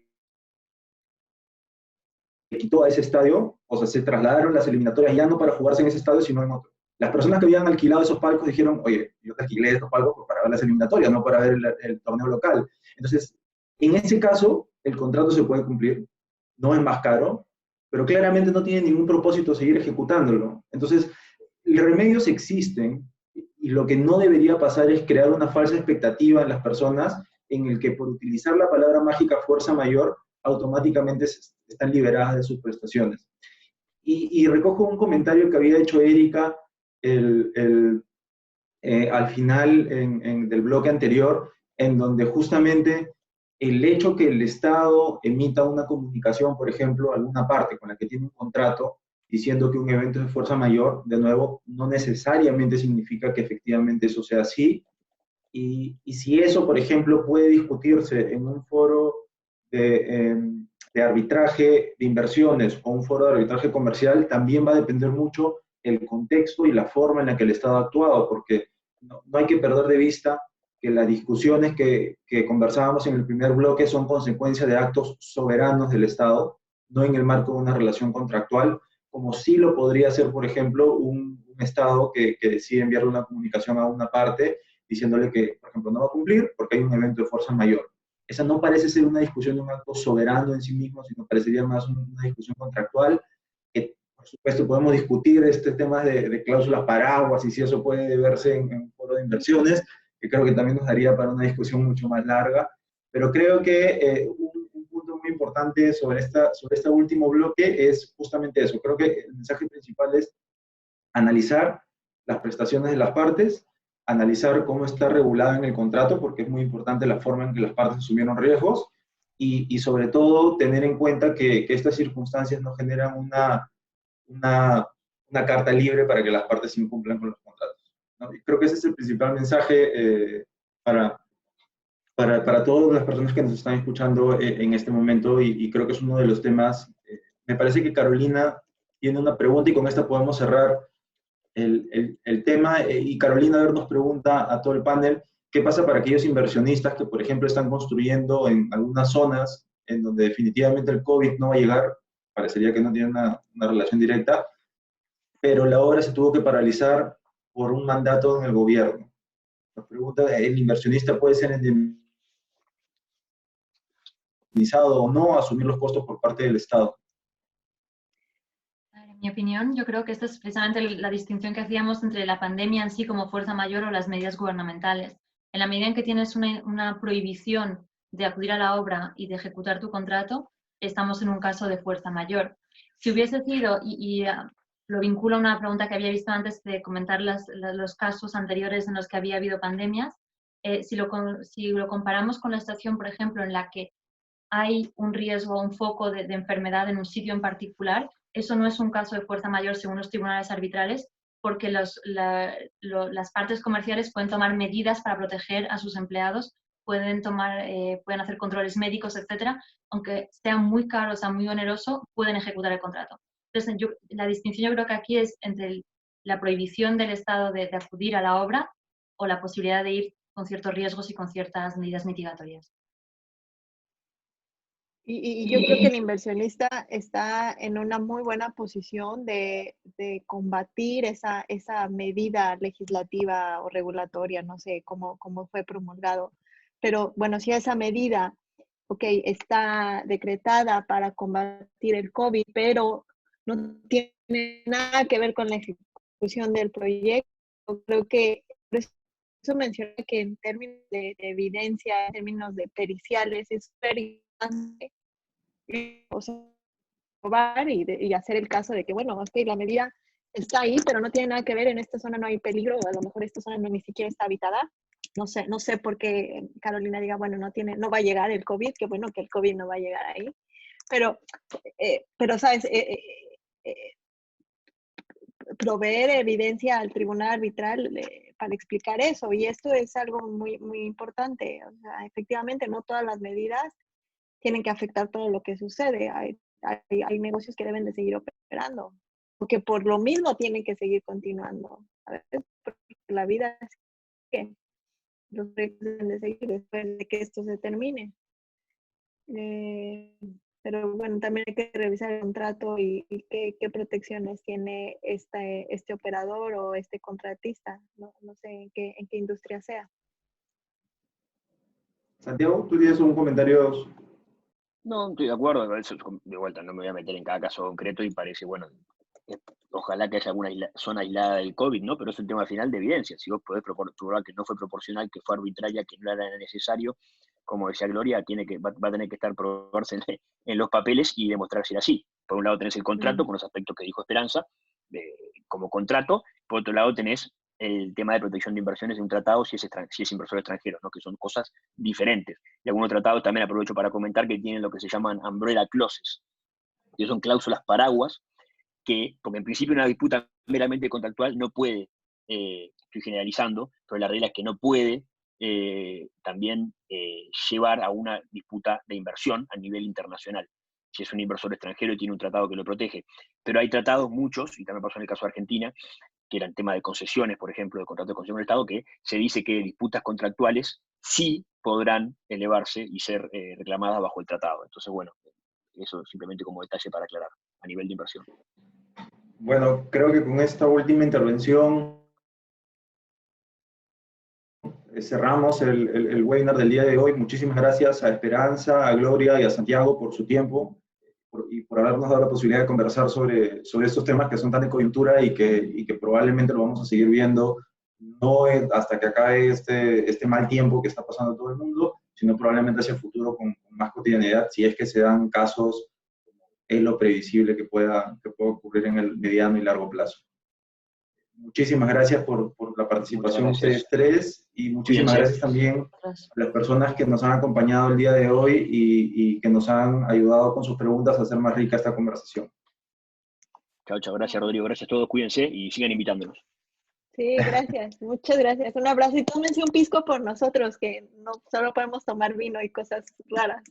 quitó a ese estadio, o sea, se trasladaron las eliminatorias ya no para jugarse en ese estadio, sino en otro. Las personas que habían alquilado esos palcos dijeron, oye, yo te alquilé estos palcos para ver las eliminatorias, no para ver el torneo local. Entonces, en ese caso, el contrato se puede cumplir, no es más caro, pero claramente no tiene ningún propósito seguir ejecutándolo. Entonces, los remedios existen, y lo que no debería pasar es crear una falsa expectativa en las personas en el que por utilizar la palabra mágica fuerza mayor, automáticamente están liberadas de sus prestaciones. Y recojo un comentario que había hecho Erika al final del bloque anterior, en donde justamente el hecho que el Estado emita una comunicación, por ejemplo, a alguna parte con la que tiene un contrato, diciendo que un evento es de fuerza mayor, de nuevo, no necesariamente significa que efectivamente eso sea así. Y si eso, por ejemplo, puede discutirse en un foro de arbitraje de inversiones o un foro de arbitraje comercial, también va a depender mucho el contexto y la forma en la que el Estado ha actuado, porque no hay que perder de vista que las discusiones que conversábamos en el primer bloque son consecuencia de actos soberanos del Estado, no en el marco de una relación contractual, como sí lo podría ser, por ejemplo, un Estado que decide enviarle una comunicación a una parte diciéndole que, por ejemplo, no va a cumplir porque hay un evento de fuerza mayor. Esa no parece ser una discusión de un acto soberano en sí mismo, sino parecería más una discusión contractual, que por supuesto podemos discutir este tema de cláusulas paraguas y si eso puede verse en un foro de inversiones, que creo que también nos daría para una discusión mucho más larga, pero creo que un punto muy importante sobre este último bloque es justamente eso. Creo que el mensaje principal es analizar las prestaciones de las partes, analizar cómo está regulada en el contrato, porque es muy importante la forma en que las partes asumieron riesgos, y sobre todo tener en cuenta que estas circunstancias no generan una carta libre para que las partes incumplan con los contratos, ¿no? Y creo que ese es el principal mensaje para todas las personas que nos están escuchando en este momento, y creo que es uno de los temas. Me parece que Carolina tiene una pregunta y con esta podemos cerrar el tema. Y Carolina, a ver, nos pregunta a todo el panel, ¿qué pasa para aquellos inversionistas que, por ejemplo, están construyendo en algunas zonas en donde definitivamente el COVID no va a llegar? Parecería que no tiene una relación directa, pero la obra se tuvo que paralizar por un mandato en el gobierno. Nos pregunta, ¿el inversionista puede ser indemnizado o no, asumir los costos por parte del Estado? En mi opinión, yo creo que esta es precisamente la distinción que hacíamos entre la pandemia en sí como fuerza mayor o las medidas gubernamentales. En la medida en que tienes una prohibición de acudir a la obra y de ejecutar tu contrato, estamos en un caso de fuerza mayor. Si hubiese sido, lo vinculo a una pregunta que había visto antes de comentar los casos anteriores en los que había habido pandemias, si lo comparamos con la situación, por ejemplo, en la que hay un riesgo, un foco de enfermedad en un sitio en particular, eso no es un caso de fuerza mayor según los tribunales arbitrales, porque las partes comerciales pueden tomar medidas para proteger a sus empleados, pueden hacer controles médicos, etcétera, aunque sea muy caro, sea muy oneroso, pueden ejecutar el contrato. Entonces, la distinción yo creo que aquí es entre la prohibición del Estado de acudir a la obra o la posibilidad de ir con ciertos riesgos y con ciertas medidas mitigatorias. Y yo creo que el inversionista está en una muy buena posición de combatir esa medida legislativa o regulatoria, no sé cómo fue promulgado. Pero bueno, si esa medida, está decretada para combatir el COVID, pero no tiene nada que ver con la ejecución del proyecto, creo que por eso mencioné que en términos de evidencia, en términos de periciales, es súper importante observar y hacer el caso de que, bueno, la medida está ahí, pero no tiene nada que ver, en esta zona no hay peligro, o a lo mejor esta zona ni siquiera está habitada. No sé por qué Carolina diga, bueno, no va a llegar el COVID, que bueno que el COVID no va a llegar ahí. Pero ¿sabes? proveer evidencia al tribunal arbitral para explicar eso. Y esto es algo muy, muy importante. O sea, efectivamente, no todas las medidas tienen que afectar todo lo que sucede. Hay negocios que deben de seguir operando, porque por lo mismo tienen que seguir continuando. A veces, porque la vida sigue. Los proyectos deben de seguir después de que esto se termine. Pero bueno, también hay que revisar el contrato y qué protecciones tiene este operador o este contratista. No sé en qué industria sea. Santiago, tú tienes un comentario. No, estoy de acuerdo, eso, de vuelta, no me voy a meter en cada caso concreto y parece, bueno, ojalá que haya alguna zona aislada del COVID, ¿no? Pero es un tema final de evidencia. Si vos podés probar que no fue proporcional, que fue arbitraria, que no era necesario, como decía Gloria, va a tener que estar probarse en los papeles y demostrar si era así. Por un lado tenés el contrato, con los aspectos que dijo Esperanza, como contrato. Por otro lado tenés el tema de protección de inversiones de un tratado si es inversor extranjero, ¿no? Que son cosas diferentes. Y algunos tratados también aprovecho para comentar que tienen lo que se llaman umbrella clauses, que son cláusulas paraguas, porque en principio una disputa meramente contractual no puede, estoy generalizando, pero la regla es que no puede también llevar a una disputa de inversión a nivel internacional, si es un inversor extranjero y tiene un tratado que lo protege. Pero hay tratados, muchos, y también pasó en el caso de Argentina, que eran tema de concesiones, por ejemplo, de contrato de concesión del Estado, que se dice que disputas contractuales sí podrán elevarse y ser reclamadas bajo el tratado. Entonces, bueno, eso simplemente como detalle para aclarar a nivel de inversión. Bueno, creo que con esta última intervención cerramos el webinar del día de hoy. Muchísimas gracias a Esperanza, a Gloria y a Santiago por su tiempo y por habernos dado la posibilidad de conversar sobre estos temas que son tan de coyuntura y que probablemente lo vamos a seguir viendo no hasta que acabe este mal tiempo que está pasando todo el mundo, sino probablemente hacia el futuro con más cotidianidad, si es que se dan casos, es lo previsible que pueda ocurrir en el mediano y largo plazo. Muchísimas gracias por la participación de ustedes tres y muchísimas gracias también a las personas que nos han acompañado el día de hoy y que nos han ayudado con sus preguntas a hacer más rica esta conversación. Chao, chao. Gracias, Rodrigo. Gracias a todos. Cuídense y sigan invitándonos. Sí, gracias. Muchas gracias. Un abrazo y tómense un pisco por nosotros, que no solo podemos tomar vino y cosas raras.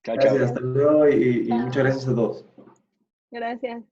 Chao, gracias, chao. hasta luego y muchas gracias a todos. Gracias.